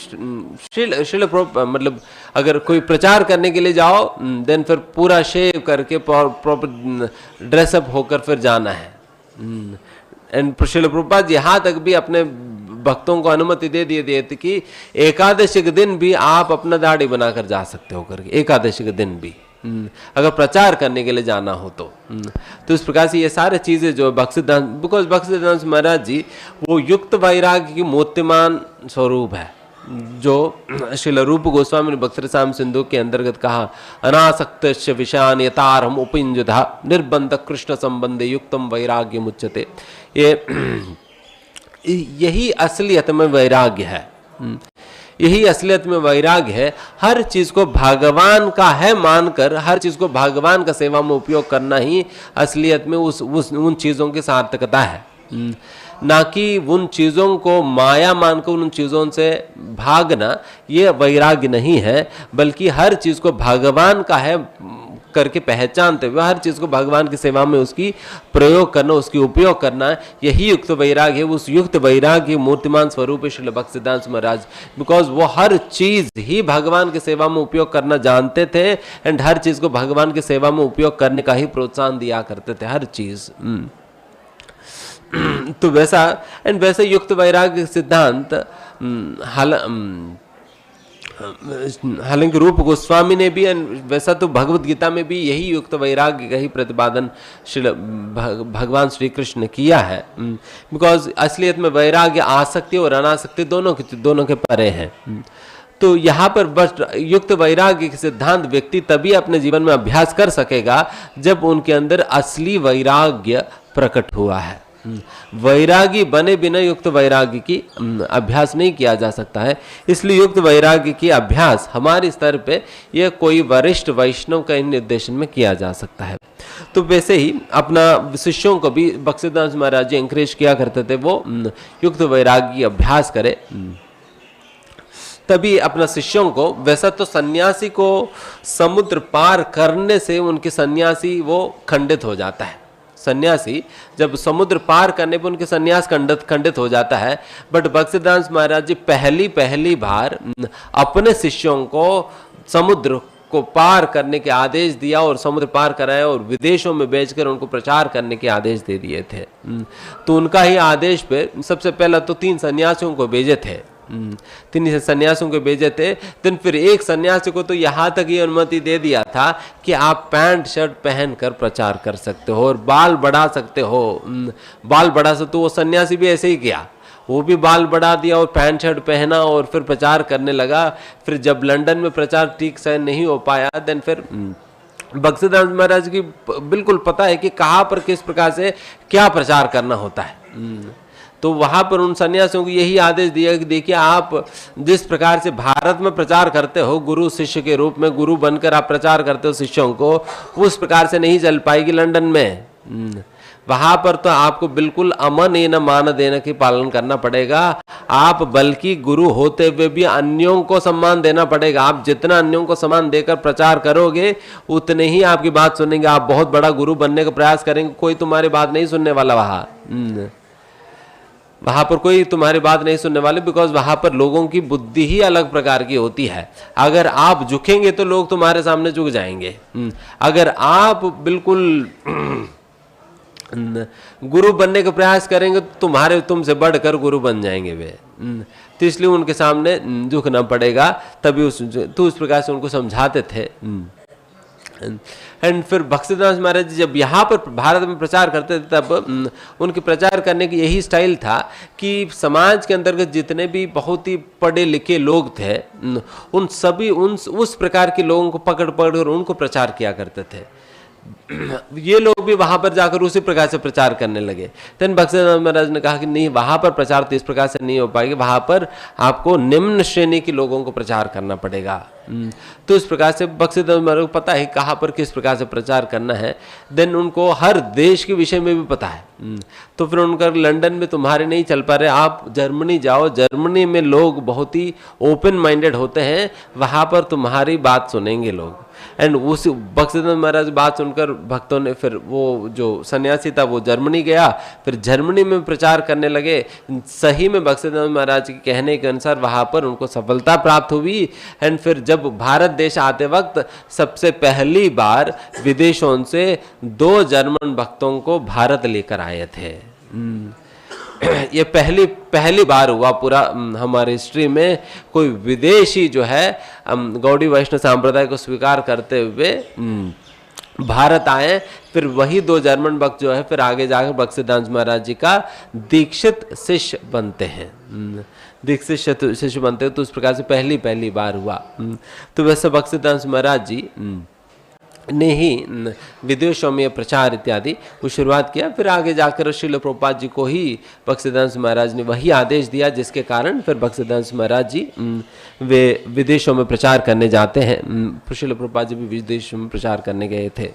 मतलब अगर कोई प्रचार करने के लिए जाओ देन फिर पूरा शेव करके प्रॉपर ड्रेसअप होकर फिर जाना है। एंड श्रील प्रभुपाद यहाँ तक भी अपने भक्तों को अनुमति दे दिए थे कि एकादशी के दिन भी आप अपना दाढ़ी बनाकर जा सकते हो करके, एकादशी के दिन भी अगर प्रचार करने के लिए जाना हो तो इस प्रकार से ये सारे चीजें जो भक्तिसिद्धांत, बिकॉज भक्तिसिद्धांत महाराज जी वो युक्त वैराग्य की मूर्तिमान स्वरूप है, जो श्रील रूप गोस्वामी ने भक्ति रसायन सिंधु के अंतर्गत कहा, अनासक्त विषयान यतारहम उपयुंजधा निर्बंध कृष्ण संबंधे युक्तम वैराग्य मुच्यते। यही असलियत में वैराग्य है, यही असलियत में वैराग्य है। हर चीज को भगवान का है मानकर, हर चीज को भगवान का सेवा में उपयोग करना ही असलियत में उन चीजों की सार्थकता है, ना कि उन चीजों को माया मानकर उन चीजों से भागना। ये वैराग्य नहीं है, बल्कि हर चीज को भगवान का है करके पहचानते हुए हर चीज को भगवान की सेवा में उसकी प्रयोग करना, उसकी उपयोग करना, यही युक्त वैराग्य है। उस युक्त वैराग्य मूर्तिमान स्वरूप है श्रील भक्तिसिद्धांत महाराज, बिकॉज वो हर चीज ही भगवान की सेवा में उपयोग करना जानते थे एंड हर चीज को भगवान की सेवा में उपयोग करने का ही प्रोत्साहन दिया करते थे, हर चीज। तो वैसे युक्त वैराग्य सिद्धांत हालांकि रूप गोस्वामी ने भी, वैसा तो भगवत गीता में भी यही युक्त वैराग्य का ही प्रतिपादन भगवान श्री कृष्ण ने किया है। बिकॉज असलियत में वैराग्य आसक्ति और अनासक्ति दोनों के परे हैं। तो यहाँ पर बस युक्त वैराग्य के सिद्धांत व्यक्ति तभी अपने जीवन में अभ्यास कर सकेगा जब उनके अंदर असली वैराग्य प्रकट हुआ है। वैरागी बने बिना युक्त वैराग्य की अभ्यास नहीं किया जा सकता है। इसलिए युक्त वैराग्य की अभ्यास हमारे स्तर पे यह कोई वरिष्ठ वैष्णव का निर्देशन में किया जा सकता है। तो वैसे ही अपना शिष्यों को भी भक्तिसिद्धांत महाराज जी एंकरेज किया करते थे वो युक्त वैराग्य की अभ्यास करे, तभी अपना शिष्यों को। वैसा तो सन्यासी को समुद्र पार करने से उनके सन्यासी वो खंडित हो जाता है। सन्यासी जब समुद्र पार करने पर उनके सन्यास खंडित हो जाता है, बट भक्तिसिद्धांत महाराज जी पहली बार अपने शिष्यों को समुद्र को पार करने के आदेश दिया और समुद्र पार कराया और विदेशों में भेजकर उनको प्रचार करने के आदेश दे दिए थे। तो उनका ही आदेश पे सबसे पहला तो 3 सन्यासियों को भेजे थे, 3 सन्यासियों को भेजे थे। दिन फिर एक सन्यासी को तो यहाँ तक ये अनुमति दे दिया था कि आप पैंट शर्ट पहनकर प्रचार कर सकते हो और बाल बढ़ा सकते हो। बाल बढ़ा सकते, तो वो सन्यासी भी ऐसे ही किया, वो भी बाल बढ़ा दिया और पैंट शर्ट पहना और फिर प्रचार करने लगा। फिर जब लंदन में प्रचार ठीक से नहीं हो पाया, देन फिर भक्तिसिद्धांत महाराज की बिल्कुल पता है कि कहाँ पर किस प्रकार से क्या प्रचार करना होता है। तो वहां पर उन सन्यासियों को यही आदेश दिया कि देखिए आप जिस प्रकार से भारत में प्रचार करते हो, गुरु शिष्य के रूप में गुरु बनकर आप प्रचार करते हो शिष्यों को, उस प्रकार से नहीं चल पाएगी लंदन में। वहां पर तो आपको बिल्कुल अमन न मान देने की पालन करना पड़ेगा। आप बल्कि गुरु होते हुए भी अन्यों को सम्मान देना पड़ेगा। आप जितना अन्यों को सम्मान देकर प्रचार करोगे उतने ही आपकी बात सुनेंगे। आप बहुत बड़ा गुरु बनने का प्रयास करेंगे, कोई तुम्हारी बात नहीं सुनने वाला वहां पर कोई तुम्हारी बात नहीं सुनने वाले, बिकॉज वहां पर लोगों की बुद्धि ही अलग प्रकार की होती है। अगर आप झुकेंगे तो लोग तुम्हारे सामने झुक जाएंगे। अगर आप बिल्कुल गुरु बनने का प्रयास करेंगे तो तुमसे बढ़कर गुरु बन जाएंगे वे। तो इसलिए उनके सामने झुकना पड़ेगा। तभी उस प्रकार से उनको समझाते थे। एंड फिर भक्तिदास महाराज जी जब यहाँ पर भारत में प्रचार करते थे तब उनके प्रचार करने की यही स्टाइल था कि समाज के अंतर्गत जितने भी बहुत ही पढ़े लिखे लोग थे उन सभी उस प्रकार के लोगों को पकड़ कर उनको प्रचार किया करते थे। ये लोग भी वहां पर जाकर उसी प्रकार से प्रचार करने लगे। तन भक्तिदास महाराज ने कहा कि नहीं, वहां पर प्रचार तो इस प्रकार से नहीं हो पाएगा, वहां पर आपको निम्न श्रेणी के लोगों को प्रचार करना पड़ेगा। तो इस प्रकार से भक्तिदास महाराज को पता है कहाँ पर किस प्रकार से प्रचार करना है। देन उनको हर देश के विषय में भी पता है। तो फिर उनका लंदन में तुम्हारे नहीं चल पा रहे, आप जर्मनी जाओ, जर्मनी में लोग बहुत ही ओपन माइंडेड होते हैं, वहां पर तुम्हारी बात सुनेंगे लोग। एंड उस भक्तिदास महाराज बात सुनकर भक्तों ने फिर वो जो सन्यासी था वो जर्मनी गया, फिर जर्मनी में प्रचार करने लगे। सही में भक्तिदास महाराज के कहने के अनुसार वहां पर उनको सफलता प्राप्त हुई। एंड फिर जब भारत देश आते वक्त सबसे पहली बार विदेशों से 2 जर्मन भक्तों को भारत लेकर आए थे। ये पहली बार हुआ पूरा हमारे हिस्ट्री में कोई विदेशी जो है गौड़ी वैष्णव संप्रदाय को स्वीकार करते हुए भारत आए। फिर वही 2 जर्मन भक्त जो है फिर आगे जाकर भक्तिदास महाराज जी का दीक्षित शिष्य बनते हैं। दीक्षित शिष्य बनते हैं। तो उस प्रकार से पहली बार हुआ। तो वैसे भक्तिदास महाराज जी ने ही विदेशों में प्रचार इत्यादि को शुरुआत किया। फिर आगे जाकर श्रील प्रभुपाद जी को ही भक्तिदास महाराज ने वही आदेश दिया जिसके कारण फिर भक्तिदास महाराज जी वे विदेशों में प्रचार करने जाते हैं। श्रील प्रभुपाद जी भी विदेशों में प्रचार करने गए थे।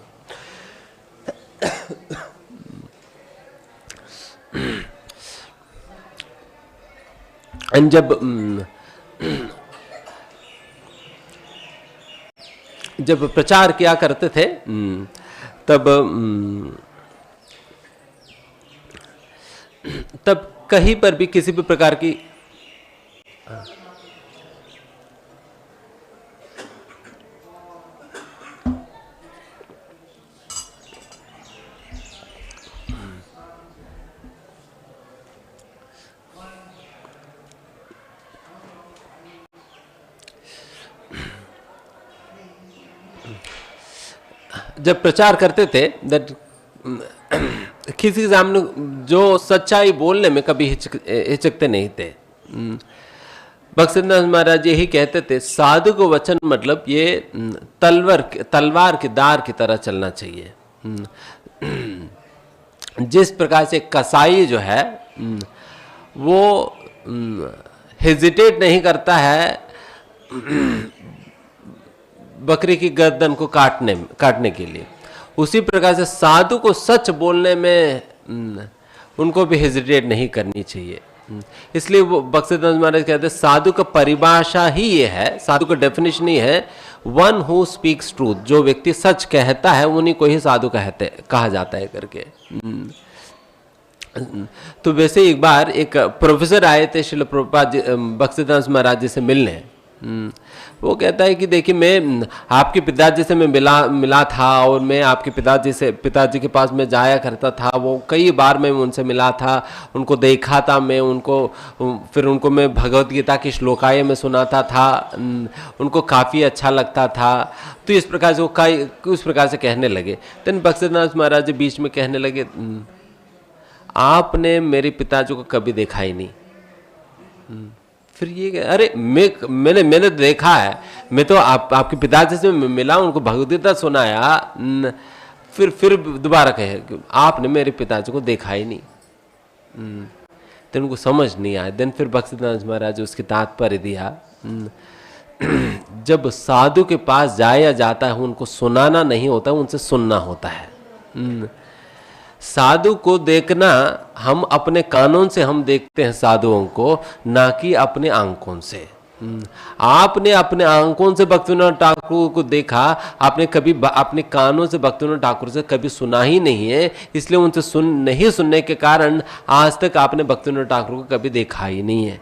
जब प्रचार किया करते थे तब कहीं पर भी किसी भी प्रकार की जब प्रचार करते थे किसी के सामने जो सच्चाई बोलने में कभी हिचकते नहीं थे। भक्तिदास महाराज यही कहते थे, साधु को वचन मतलब ये तलवार के दार की तरह चलना चाहिए। जिस प्रकार से कसाई जो है वो हेजिटेट नहीं करता है बकरी की गर्दन को काटने के लिए, उसी प्रकार से साधु को सच बोलने में उनको भी हेजिटेट नहीं करनी चाहिए। इसलिए वो भक्तिदास महाराज कहते हैं साधु का परिभाषा ही ये है, साधु का डेफिनेशन ही है वन हु स्पीक्स ट्रूथ। जो व्यक्ति सच कहता है उन्हीं को ही साधु कहा जाता है करके। तो वैसे एक बार एक प्रोफेसर आए थे श्रील प्रभुपाद भक्तिदास महाराज जी से मिलने। वो कहता है कि देखिए मैं आपके पिताजी से मैं मिला था और मैं आपके पिताजी के पास मैं जाया करता था। वो कई बार मैं उनसे मिला था, उनको देखा था मैं, फिर उनको मैं भगवत गीता की श्लोकाएं में सुनाता था, उनको काफ़ी अच्छा लगता था। तो इस प्रकार से वो उस प्रकार से कहने लगे। तन भक्तिदास महाराज जी बीच में कहने लगे, आपने मेरे पिताजी को कभी देखा ही नहीं। फिर ये अरे मैंने देखा है, मैं तो आपके पिताजी से मिला, उनको भगवद्गीता सुनाया, फिर दोबारा कहे कि आपने मेरे पिताजी को देखा ही नहीं। तो उनको समझ नहीं आया। देन फिर भक्तिदास महाराज उसकी तात्पर्य दिया, जब साधु के पास जाया जाता है उनको सुनाना नहीं होता, उनको सुनना होता है। साधु को देखना हम अपने कानों से हम देखते हैं साधुओं को, ना कि अपने आंखों से। आपने अपने आंखों से भक्तिविनोद ठाकुर को देखा, आपने कभी अपने कानों से भक्तिविनोद ठाकुर से कभी सुना ही नहीं है, इसलिए उनसे नहीं सुनने के कारण आज तक आपने भक्तिविनोद ठाकुर को कभी देखा ही नहीं है।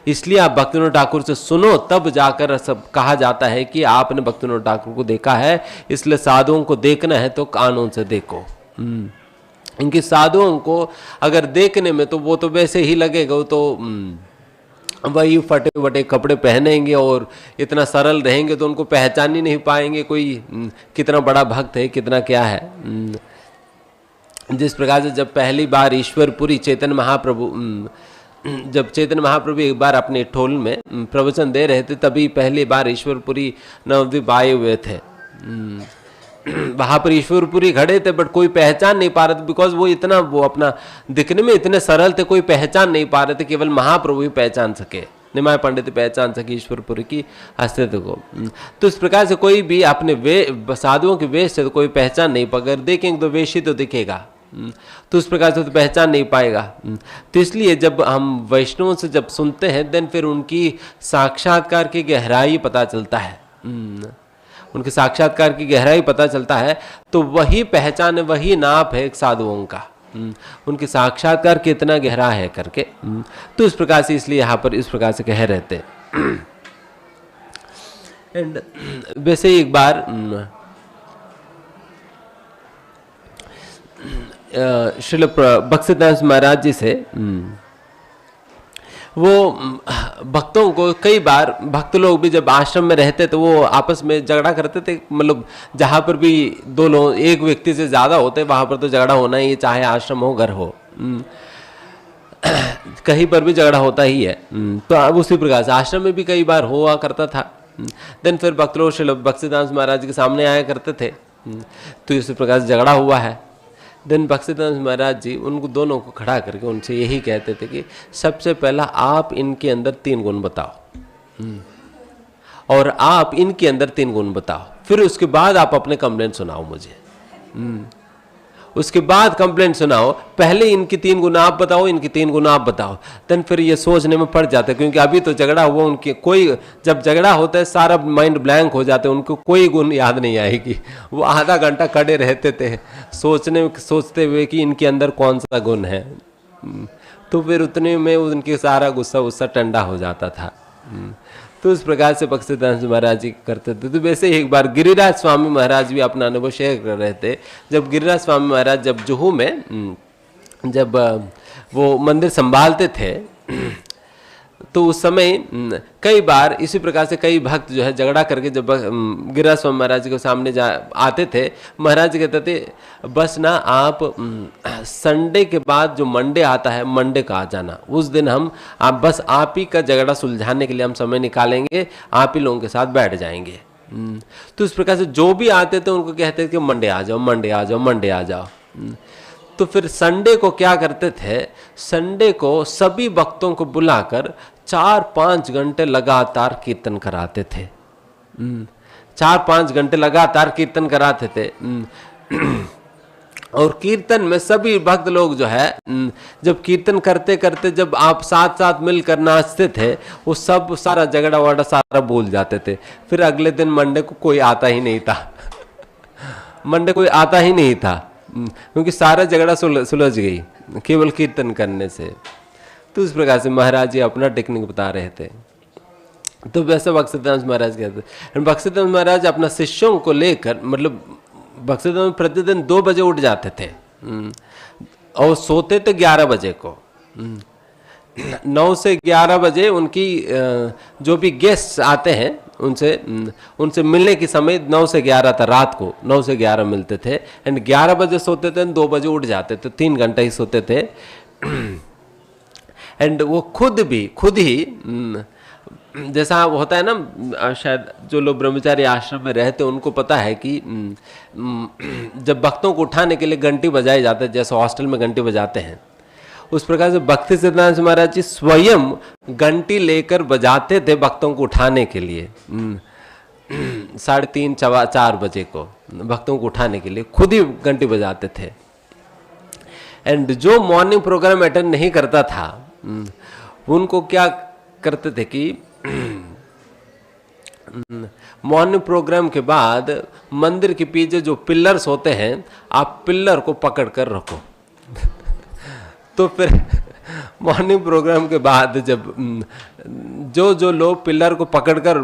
इसलिए आप भक्तिविनोद ठाकुर से सुनो, तब जाकर सब कहा जाता है कि आपने भक्तिविनोद ठाकुर को देखा है। इसलिए साधुओं को देखना है तो कानों से देखो। इनके साधुओं को अगर देखने में तो वो तो वैसे ही लगेगा, वो तो वही फटे फटे कपड़े पहनेंगे और इतना सरल रहेंगे तो उनको पहचान ही नहीं पाएंगे कोई कितना बड़ा भक्त है, कितना क्या है। जिस प्रकार से जब पहली बार ईश्वरपुरी चैतन्य महाप्रभु जब चैतन्य महाप्रभु एक बार अपने ठोल में प्रवचन दे रहे थे, तभी पहली बार ईश्वरपुरी नवद्वीप आए हुए थे। वहां पर ईश्वरपुरी खड़े थे, बट कोई पहचान नहीं पा रहे थे, बिकॉज वो अपना दिखने में इतने सरल थे, कोई पहचान नहीं पा रहे थे। केवल महाप्रभु ही पहचान सके, निमाय पंडित पहचान सके ईश्वरपुरी की अस्तित्व को। तो इस प्रकार से कोई भी अपने साधुओं के वेश से तो कोई पहचान नहीं पाएगा। अगर देखेंगे तो वेश ही तो दिखेगा, तो उस प्रकार से तो पहचान नहीं पाएगा। तो इसलिए जब हम वैष्णवों से जब सुनते हैं, देन फिर उनकी साक्षात्कार की गहराई पता चलता है, उनके साक्षात्कार की गहराई पता चलता है। तो वही पहचान है, वही नाप है एक साधुओं का, उनके साक्षात्कार कितना गहरा है करके। तो इस प्रकार से इसलिए यहाँ पर इस प्रकार से कह रहते। एंड वैसे एक बार श्रील बक्सीदास महाराज जी से वो भक्तों को कई बार भक्त लोग भी जब आश्रम में रहते तो वो आपस में झगड़ा करते थे। मतलब जहाँ पर भी दो लोग एक व्यक्ति से ज़्यादा होते वहाँ पर तो झगड़ा होना ही, चाहे आश्रम हो घर हो, कहीं पर भी झगड़ा होता ही है। तो अब उसी प्रकार से आश्रम में भी कई बार हुआ करता था। देन फिर भक्त लोग श्रील बक्सीदास महाराज के सामने आया करते थे, तो इसी प्रकार से झगड़ा हुआ है। देन बक्सीदास महाराज जी उनको दोनों को खड़ा करके उनसे यही कहते थे कि सबसे पहला आप इनके अंदर 3 गुण बताओ, और आप इनके अंदर 3 गुण बताओ, फिर उसके बाद आप अपने कंप्लेंट सुनाओ मुझे। उसके बाद कंप्लेंट सुनाओ, पहले इनकी 3 गुण आप बताओ, इनकी 3 गुण आप बताओ। देन फिर ये सोचने में पड़ जाते, क्योंकि अभी तो झगड़ा हुआ, उनके कोई जब झगड़ा होता है सारा माइंड ब्लैंक हो जाते, उनको कोई गुण याद नहीं आएगी। वो आधा घंटा खड़े रहते थे सोचते हुए कि इनके अंदर कौन सा गुण है। तो फिर उतने में उनके सारा गुस्सा ठंडा हो जाता था। तो इस प्रकार से बक्सीदास महाराज जी करते थे। तो वैसे एक बार गिरिराज स्वामी महाराज भी अपना अनुभव शेयर कर रहे थे। जब गिरिराज स्वामी महाराज जब जुहू में जब वो मंदिर संभालते थे, तो उस समय कई बार इसी प्रकार से कई भक्त जो है झगड़ा करके जब गिरिराज स्वामी महाराज के सामने आते थे, महाराज कहते थे बस ना आप संडे के बाद जो मंडे आता है, मंडे का आ जाना, उस दिन बस आप ही का झगड़ा सुलझाने के लिए हम समय निकालेंगे, आप ही लोगों के साथ बैठ जाएंगे। तो इस प्रकार से जो भी आते थे उनको कहते थे कि मंडे आ जाओ, मंडे आ जाओ, मंडे आ जाओ। तो फिर संडे को क्या करते थे, संडे को सभी भक्तों को बुलाकर 4-5 घंटे लगातार कीर्तन कराते थे। 4-5 घंटे लगातार कीर्तन कराते थे। और कीर्तन में सभी भक्त लोग जो है जब कीर्तन करते करते जब आप साथ साथ मिलकर नाचते थे, वो सब सारा झगड़ा वगड़ा सारा भूल जाते थे। फिर अगले दिन मंडे को कोई आता ही नहीं था। मंडे कोई आता ही नहीं था, क्योंकि सारा झगड़ा सुलझ गई केवल कीर्तन करने से। तो इस प्रकार से महाराज जी अपना टेक्निक बता रहे थे। तो वैसे बक्सीदास महाराज कहते, बक्सीदास महाराज अपना शिष्यों को लेकर, मतलब बक्सीदास प्रतिदिन 2 बजे उठ जाते थे और सोते थे 11 बजे को। 9 से 11 बजे उनकी जो भी गेस्ट आते हैं उनसे मिलने की समय 9 से 11 था, रात को 9 से 11 मिलते थे। एंड 11 बजे सोते थे, 2 बजे उठ जाते थे, 3 घंटा ही सोते थे। एंड वो खुद ही जैसा होता है ना, शायद जो लोग ब्रह्मचारी आश्रम में रहते हैं उनको पता है कि जब भक्तों को उठाने के लिए घंटी बजाई जाती है, जैसे हॉस्टल में घंटी बजाते हैं, उस प्रकार से भक्ति सिद्धांत महाराज जी स्वयं घंटी लेकर बजाते थे भक्तों को उठाने के लिए। 3:30 4 बजे को भक्तों को उठाने के लिए खुद ही घंटी बजाते थे। एंड जो मॉर्निंग प्रोग्राम अटेंड नहीं करता था उनको क्या करते थे कि मॉर्निंग प्रोग्राम के बाद मंदिर के पीछे जो पिलर्स होते हैं आप पिलर को पकड़ कर रखो तो फिर मॉर्निंग प्रोग्राम के बाद जब जो लोग पिलर को पकड़कर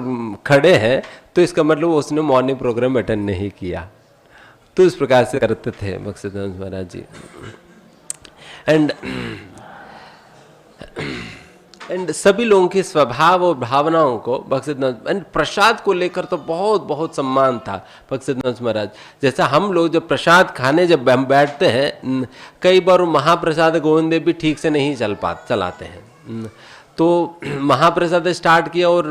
खड़े हैं तो इसका मतलब उसने मॉर्निंग प्रोग्राम अटेंड नहीं किया। तो इस प्रकार से करते थे भक्तिसिद्धांत महाराज जी। एंड सभी लोगों के स्वभाव और भावनाओं को भक्तिसिद्धांत एंड प्रसाद को लेकर तो बहुत बहुत सम्मान था भक्तिसिद्धांत महाराज। जैसा हम लोग जब प्रसाद खाने जब हम बैठते हैं कई बार महाप्रसाद गोविंद देव भी ठीक से नहीं चलाते हैं तो महाप्रसाद स्टार्ट किया और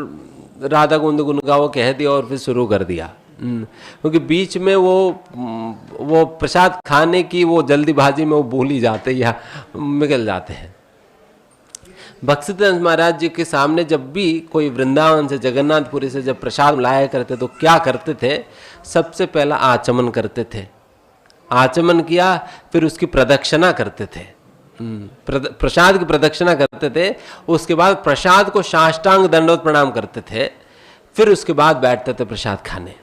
राधा गोविंद गुण गाओ कह दिया और फिर शुरू कर दिया क्योंकि बीच में वो प्रसाद खाने की वो जल्दीबाजी में वो भूल ही जाते या निकल जाते हैं। भक्तिसिद्धांत महाराज जी के सामने जब भी कोई वृंदावन से जगन्नाथपुरी से जब प्रसाद लाया करते तो क्या करते थे, सबसे पहला आचमन करते थे। आचमन किया फिर उसकी प्रदक्षिणा करते थे, प्रसाद की प्रदक्षिणा करते थे। उसके बाद प्रसाद को साष्टांग दंडवत प्रणाम करते थे। फिर उसके बाद बैठते थे प्रसाद खाने।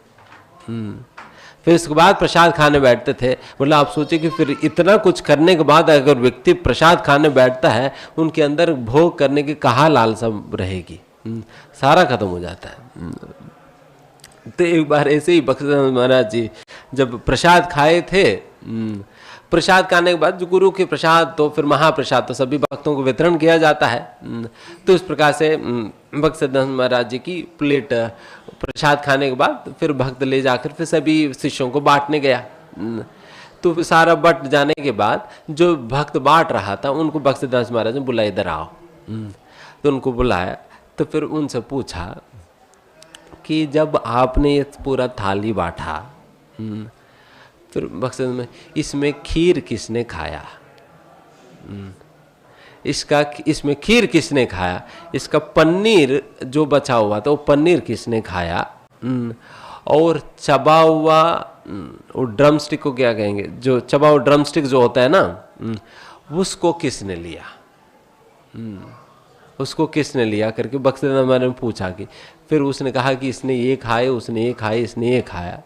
फिर उसके बाद प्रसाद खाने बैठते थे। बोला आप सोचिए कि फिर इतना कुछ करने के बाद अगर व्यक्ति प्रसाद खाने बैठता है उनके अंदर भोग करने की कहाँ लालसा रहेगी, सारा खत्म हो जाता है। तो एक बार ऐसे ही भक्तिसिद्धांत महाराज जी जब प्रसाद खाए थे, प्रसाद खाने के बाद जो गुरु के प्रसाद तो फिर महाप्रसाद तो सभी भक्तों को वितरण किया जाता है। तो इस प्रकार से भक्तिसिद्धांत महाराज जी की प्लेट प्रसाद खाने के बाद फिर भक्त ले जाकर फिर सभी शिष्यों को बांटने गया। तो सारा बट जाने के बाद जो भक्त बांट रहा था उनको भक्तिसिद्धांत महाराज ने बुलाया, इधर आओ। तो उनको बुलाया तो फिर उनसे पूछा कि जब आपने ये पूरा थाली बांटा फिर भक्तिसिद्धांत में इसमें खीर किसने खाया, इसमें खीर किसने खाया, इसका पनीर जो बचा हुआ था वो पनीर किसने खाया, और चबा हुआ वो ड्रम स्टिक को क्या कहेंगे, जो चबा हुआ ड्रम स्टिक जो होता है ना, उसको किसने लिया, उसको किसने लिया करके भक्तिसिद्धांत महाराज ने पूछा। कि फिर उसने कहा कि इसने ये खाए, उसने ये खाए, इसने ये खाया।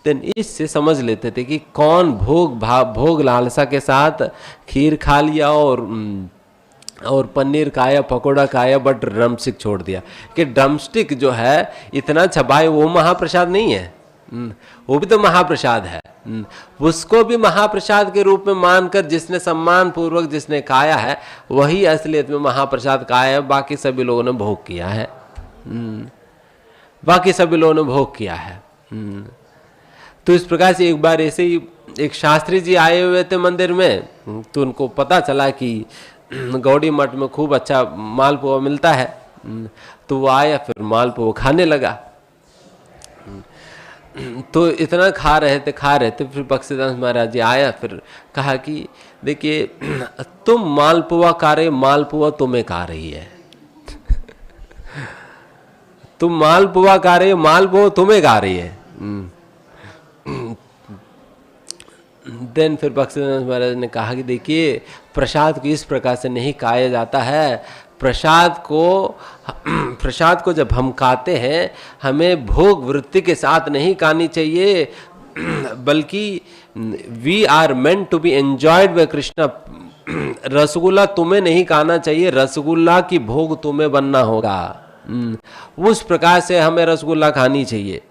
देन इससे समझ लेते थे कि कौन भोग लालसा के साथ खीर खा लिया और पनीर खाया, पकोड़ा खाया, बट ड्रमस्टिक छोड़ दिया। कि ड्रमस्टिक जो है इतना चबाए वो महाप्रसाद नहीं है, वो भी तो महाप्रसाद है। उसको भी महाप्रसाद के रूप में मानकर जिसने सम्मान पूर्वक जिसने खाया है वही असलियत में महाप्रसाद खाया है। बाकी सभी लोगों ने भोग किया है, बाकी सभी लोगों ने भोग किया है। तो इस प्रकार से एक बार ऐसे ही एक शास्त्री जी आए हुए थे मंदिर में, तो उनको पता चला कि गौड़ी मठ में खूब अच्छा मालपुआ मिलता है। तो वो आया, फिर मालपुआ खाने लगा। तो इतना खा रहे थे फिर भक्तिसिद्धांत महाराज जी आया, फिर कहा कि देखिए तुम मालपुआ खा रहे, मालपुआ तुम्हें खा रही है। तुम मालपुआ खा रहे, मालपुआ तुम्हें खा रही है। देन फिर भक्तिसिद्धांत महाराज ने कहा कि देखिए प्रसाद को इस प्रकार से नहीं खाया जाता है। प्रसाद को जब हम खाते हैं हमें भोग वृत्ति के साथ नहीं खानी चाहिए, बल्कि we are meant to be enjoyed by Krishna. Rasgulla तुम्हें नहीं खाना चाहिए, रसगुल्ला की भोग तुम्हें बनना होगा। उस प्रकार से हमें रसगुल्ला खानी चाहिए,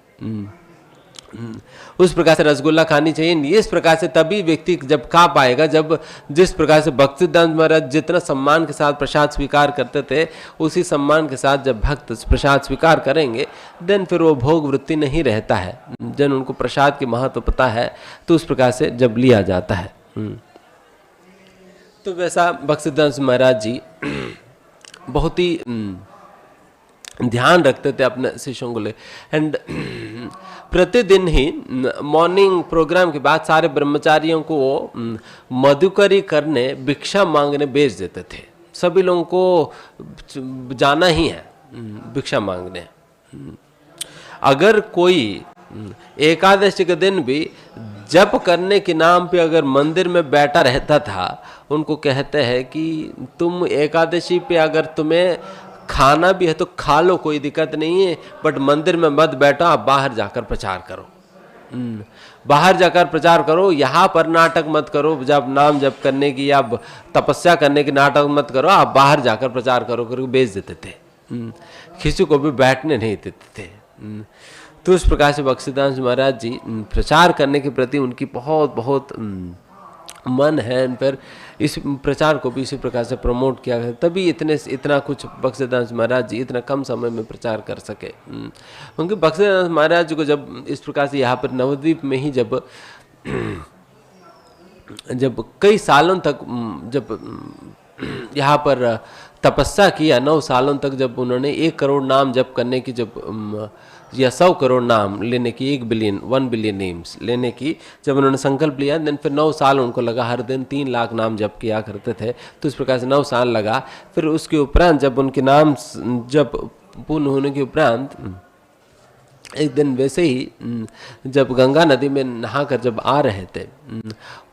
उस प्रकार से रसगुल्ला खानी चाहिए। इस प्रकार से तभी व्यक्ति जब खा पाएगा, जब जिस प्रकार से भक्तिसिद्धांत महाराज जितना सम्मान के साथ प्रसाद स्वीकार करते थे उसी सम्मान के साथ जब भक्त प्रसाद स्वीकार करेंगे देन फिर वो भोग वृत्ति नहीं रहता है। जब उनको प्रसाद की महत्व पता है तो उस प्रकार से जब लिया जाता है। तो वैसा भक्तिसिद्धांत महाराज जी बहुत ही ध्यान रखते थे अपने शिष्यों को ले। एंड प्रतिदिन ही मॉर्निंग प्रोग्राम के बाद सारे ब्रह्मचारियों को मधुकरी करने, भिक्षा मांगने भेज देते थे। सभी लोगों को जाना ही है भिक्षा मांगने। अगर कोई एकादशी के दिन भी जप करने के नाम पे अगर मंदिर में बैठा रहता था, उनको कहते हैं कि तुम एकादशी पे अगर तुम्हें खाना भी है तो खा लो, कोई दिक्कत नहीं है, बट मंदिर में मत बैठो, आप बाहर जाकर प्रचार करो। बाहर जाकर प्रचार करो, यहाँ पर नाटक मत करो, जब नाम जप करने की या तपस्या करने की नाटक मत करो, आप बाहर जाकर प्रचार करो करके बेच देते थे। किसी को भी बैठने नहीं देते थे। तो इस प्रकार से बक्सीदास महाराज जी प्रचार करने के प्रति उनकी बहुत बहुत मन है। फिर इस प्रचार को भी इसी प्रकार से प्रमोट किया गया, तभी इतना कुछ बक्सीदास महाराज जी इतना कम समय में प्रचार कर सके। क्योंकि बक्सीदास महाराज जी को जब इस प्रकार से यहाँ पर नवद्वीप में ही जब कई सालों तक जब यहाँ पर तपस्या किया, 9 सालों तक जब उन्होंने 1 करोड़ नाम जप करने की या 100 करोड़ नाम लेने की, 1 बिलियन नेम्स लेने की जब उन्होंने संकल्प लिया, देन फिर 9 साल उनको लगा, हर दिन 3 लाख नाम जप किया करते थे। तो इस प्रकार से 9 साल लगा। फिर उसके उपरांत जब उनके नाम जब पूर्ण होने के उपरांत एक दिन वैसे ही जब गंगा नदी में नहाकर जब आ रहे थे,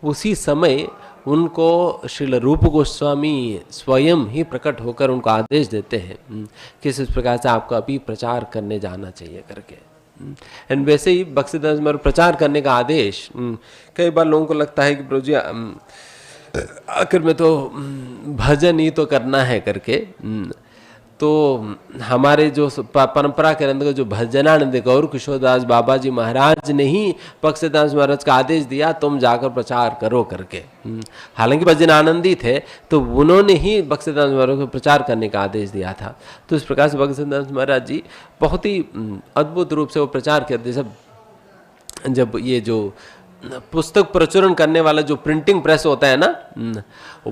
उसी समय उनको श्रील रूप गोस्वामी स्वयं ही प्रकट होकर उनको आदेश देते हैं कि इस प्रकार से आपको अभी प्रचार करने जाना चाहिए करके। एंड वैसे ही बक्सीदास महाराज प्रचार करने का आदेश, कई बार लोगों को लगता है कि प्रभु जी आखिर में तो भजन ही तो करना है करके, तो हमारे जो परंपरा के अंदर जो भजनानंद गौर किशोरदास बाबा जी महाराज ने ही बक्सीदास महाराज का आदेश दिया तुम जाकर प्रचार करो करके। हालांकि भजनानंदी थे, तो उन्होंने ही बक्सीदास महाराज को प्रचार करने का आदेश दिया था। तो इस प्रकार से बक्सीदास महाराज जी बहुत ही अद्भुत रूप से वो प्रचार करते। जब ये जो पुस्तक प्रचुरण करने वाला जो प्रिंटिंग प्रेस होता है ना,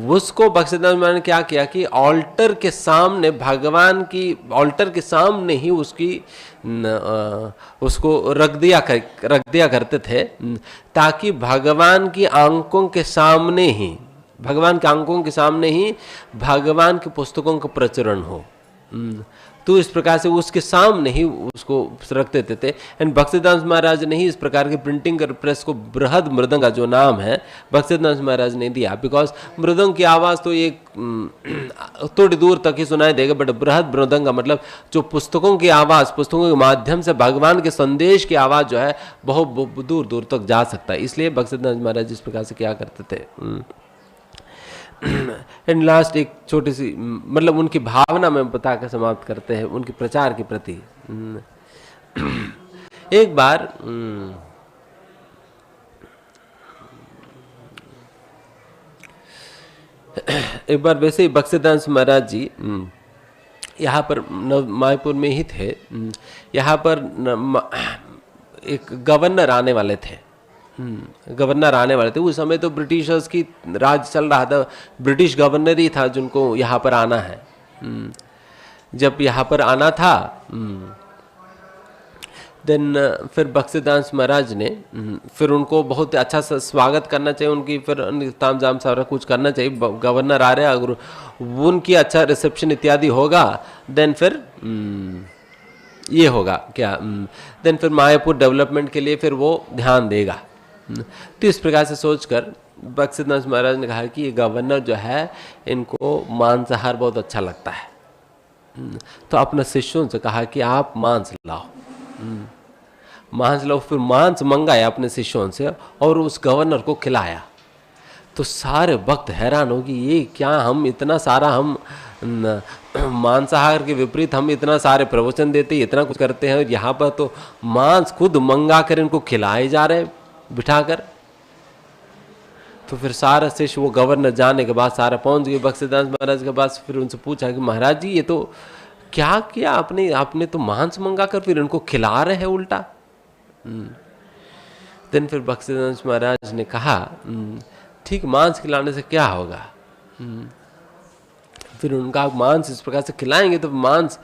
उसको बक्सीदास महाराज ने क्या किया कि ऑल्टर के सामने, भगवान की ऑल्टर के सामने ही उसको रख दिया करते थे, ताकि भगवान की आंखों के सामने ही भगवान की पुस्तकों का प्रचुरण हो। तो इस प्रकार से उसके सामने ही उसको रख देते थे। एंड बक्सीदास महाराज ने ही इस प्रकार के प्रिंटिंग प्रेस को बृहद मृदंग का जो नाम है बक्सीदास महाराज ने दिया, बिकॉज मृदंग की आवाज़ तो एक थोड़ी दूर तक ही सुनाई देगा, बट बृहद मृदंग का मतलब जो पुस्तकों की आवाज़, पुस्तकों के माध्यम से भगवान के संदेश की आवाज़ जो है बहुत दूर दूर तक जा सकता है। इसलिए बक्सीदास महाराज इस प्रकार से क्या करते थे। एंड लास्ट एक छोटी सी मतलब उनकी भावना में बताकर समाप्त करते हैं उनके प्रचार के प्रति। एक बार वैसे ही बक्सीदास महाराज जी यहाँ पर मायपुर में ही थे। यहाँ पर एक गवर्नर आने वाले थे। उस समय तो ब्रिटिशर्स की राज चल रहा था, ब्रिटिश गवर्नर ही था जिनको यहाँ पर आना है। जब यहाँ पर आना था देन फिर बक्सीदास महाराज ने फिर उनको बहुत अच्छा सा स्वागत करना चाहिए, उनकी फिर तामझाम सारा कुछ करना चाहिए। गवर्नर आ रहे हैं, अगर उनकी अच्छा रिसेप्शन इत्यादि होगा देन फिर ये होगा क्या, देन फिर मायापुर डेवलपमेंट के लिए फिर वो ध्यान देगा। तो इस प्रकार से सोचकर बक्सीदास महाराज ने कहा कि ये गवर्नर जो है इनको मांसाहार बहुत अच्छा लगता है, तो अपने शिष्यों से कहा कि आप मांस लाओ। फिर मांस मंगाया अपने शिष्यों से और उस गवर्नर को खिलाया। तो सारे भक्त हैरान हो कि ये क्या, हम इतना सारा हम मांसाहार के विपरीत हम इतना सारे प्रवचन देते, इतना कुछ करते हैं, और यहाँ पर तो मांस खुद मंगा कर इनको खिलाए जा रहे बिठाकर। तो फिर सारा शिष्य वो गवर्नर जाने के बाद सारा पहुंच गए बक्सीदास महाराज के पास। फिर उनसे पूछा कि महाराज जी ये तो क्या किया आपने तो मांस मंगाकर फिर इनको खिला रहे हैं उल्टा। दिन फिर बक्सीदास महाराज ने कहा ठीक, मांस खिलाने से क्या होगा। फिर उनका मांस इस प्रकार से खिलाएंगे तो मांस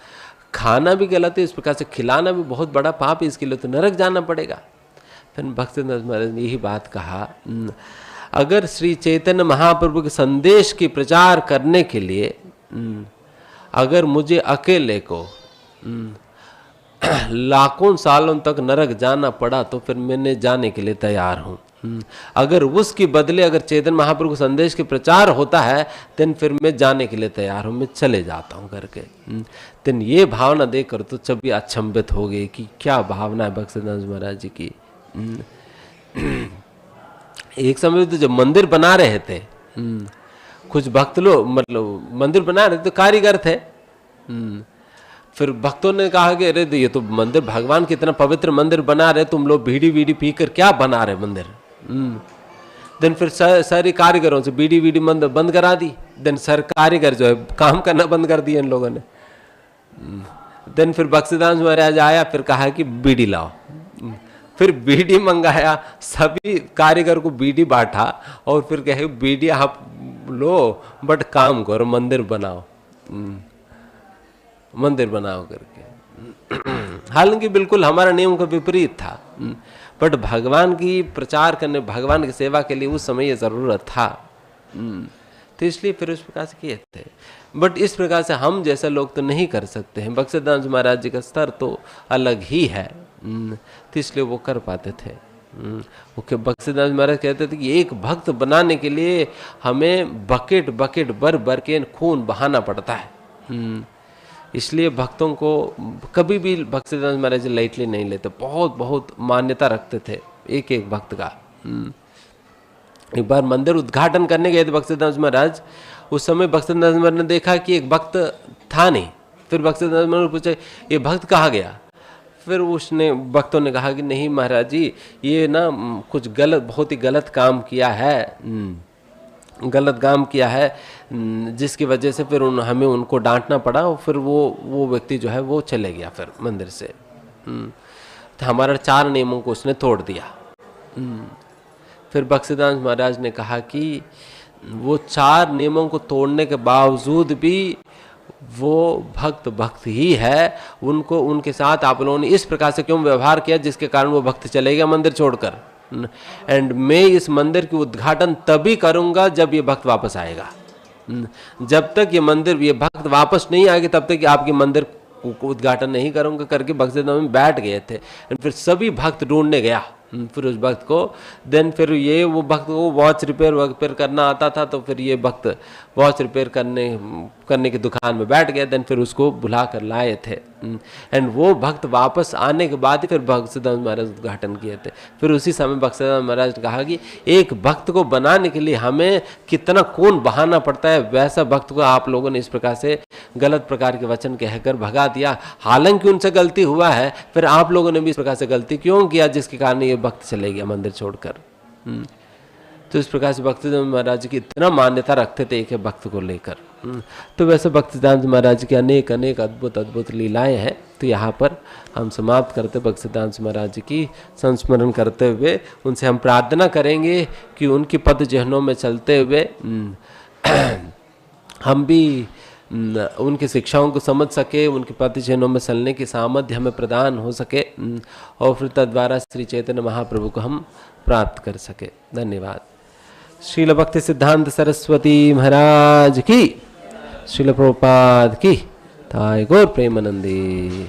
खाना भी गलत है, इस प्रकार से खिलाना भी बहुत बड़ा पाप है, इसके लिए तो नरक जाना पड़ेगा। फिर बक्सीदास महाराज ने यही बात कहा, अगर श्री चैतन्य महाप्रभु के संदेश की प्रचार करने के लिए अगर मुझे अकेले को लाखों सालों तक नरक जाना पड़ा तो फिर मैंने जाने के लिए तैयार हूँ। अगर उसके बदले अगर चैतन्य महाप्रभु संदेश के प्रचार होता है देन फिर मैं जाने के लिए तैयार हूँ, मैं चले जाता हूँ करके। देन ये भावना देखकर तो सभी अचंभित हो गए कि क्या भावना है भक्तिसिद्धांत महाराज जी की। एक समय तो जब मंदिर बना रहे थे, कुछ भक्त लोग मतलब मंदिर बना रहे तो कारीगर थे। फिर भक्तों ने कहा कि अरे ये तो मंदिर भगवान की इतना पवित्र मंदिर बना रहे, तुम लोग बीड़ी वीडी पी कर क्या बना रहे मंदिर। देन फिर सारी कारीगरों से बीड़ी वीडी बंद करा दी। देन सर कारीगर जो है काम करना बंद कर दिया इन लोगों ने। देन फिर भक्तिसिद्धांत महाराज आया, फिर कहा कि बीड़ी लाओ। फिर बीड़ी मंगाया, सभी कारीगर को बीड़ी बांटा और फिर कहे बीड़ी आप लो बट काम करो, मंदिर बनाओ, मंदिर बनाओ करके। हालांकि बिल्कुल हमारा नियम का विपरीत था, बट भगवान की प्रचार करने, भगवान की सेवा के लिए उस समय ये जरूरत था, तो इसलिए फिर उस प्रकार से किए थे। बट इस प्रकार से हम जैसे लोग तो नहीं कर सकते हैं। भक्तिसिद्धांत महाराज जी का स्तर तो अलग ही है, तो इसलिए वो कर पाते थे। वो भक्तिसिद्धांत महाराज कहते थे कि एक भक्त बनाने के लिए हमें बकेट बकेट भर के खून बहाना पड़ता है। इसलिए भक्तों को कभी भी भक्तिसिद्धांत महाराज जी लाइटली नहीं लेते, बहुत बहुत मान्यता रखते थे एक एक भक्त का। एक बार मंदिर उद्घाटन करने गए थे भक्तिसिद्धांत महाराज, उस समय भक्तिसिद्धांत महाराज ने देखा कि एक भक्त था नहीं। फिर भक्तिसिद्धांत महाराज ने पूछा ये भक्त कहाँ गया। फिर उसने भक्तों ने कहा कि नहीं महाराज जी ये ना कुछ गलत, बहुत ही गलत काम किया है, गलत काम किया है, जिसकी वजह से फिर हमें उनको डांटना पड़ा और फिर वो व्यक्ति जो है वो चले गया फिर मंदिर से। तो हमारा 4 नियमों को उसने तोड़ दिया। फिर भक्तिसिद्धांत महाराज ने कहा कि वो 4 नियमों को तोड़ने के बावजूद भी वो भक्त ही है, उनको उनके साथ आप लोगों ने इस प्रकार से क्यों व्यवहार किया जिसके कारण वो भक्त चले गया मंदिर छोड़कर। एंड मैं इस मंदिर की उद्घाटन तभी करूंगा जब ये भक्त वापस आएगा। जब तक ये मंदिर, ये भक्त वापस नहीं आएगा तब तक आपके मंदिर को उद्घाटन नहीं करूंगा करके भक्तिसिद्धांत में बैठ गए थे। फिर सभी भक्त ढूंढने गया फिर उस भक्त को। देन फिर ये वो भक्त को वॉच रिपेयर करना आता था, तो फिर ये भक्त वॉच रिपेयर करने की दुकान में बैठ गया। देन फिर उसको बुला कर लाए थे एंड वो भक्त वापस आने के बाद ही फिर भक्तिसिद्धांत महाराज उद्घाटन किए थे। फिर उसी समय भक्तिसिद्धांत महाराज ने कहा कि एक भक्त को बनाने के लिए हमें कितना खून बहाना पड़ता है, वैसा भक्त को आप लोगों ने इस प्रकार से गलत प्रकार के वचन कहकर भगा दिया। हालांकि उनसे गलती हुआ है, फिर आप लोगों ने भी इस प्रकार से गलती क्यों किया जिसके कारण ये भक्त चले गया मंदिर छोड़कर। तो इस प्रकार से भक्तिसिद्धांत महाराज की इतना मान्यता रखते थे एक भक्त को लेकर। तो वैसे भक्तिसिद्धांत महाराज की अनेक अनेक अद्भुत अद्भुत लीलाएं हैं। तो यहाँ पर हम समाप्त करते भक्तिसिद्धांत महाराज जी की संस्मरण करते हुए उनसे हम प्रार्थना करेंगे कि उनकी पद चिह्नों में चलते हुए हम भी उनकी शिक्षाओं को समझ सके, उनके पद चिह्नों में चलने की सामर्थ्य हमें प्रदान हो सके और फिर तद्वारा श्री चैतन्य महाप्रभु को हम प्राप्त कर सके। धन्यवाद। श्रील भक्ति सिद्धांत सरस्वती महाराज की, श्रील प्रभुपाद की, ताय गौर प्रेमानंदी।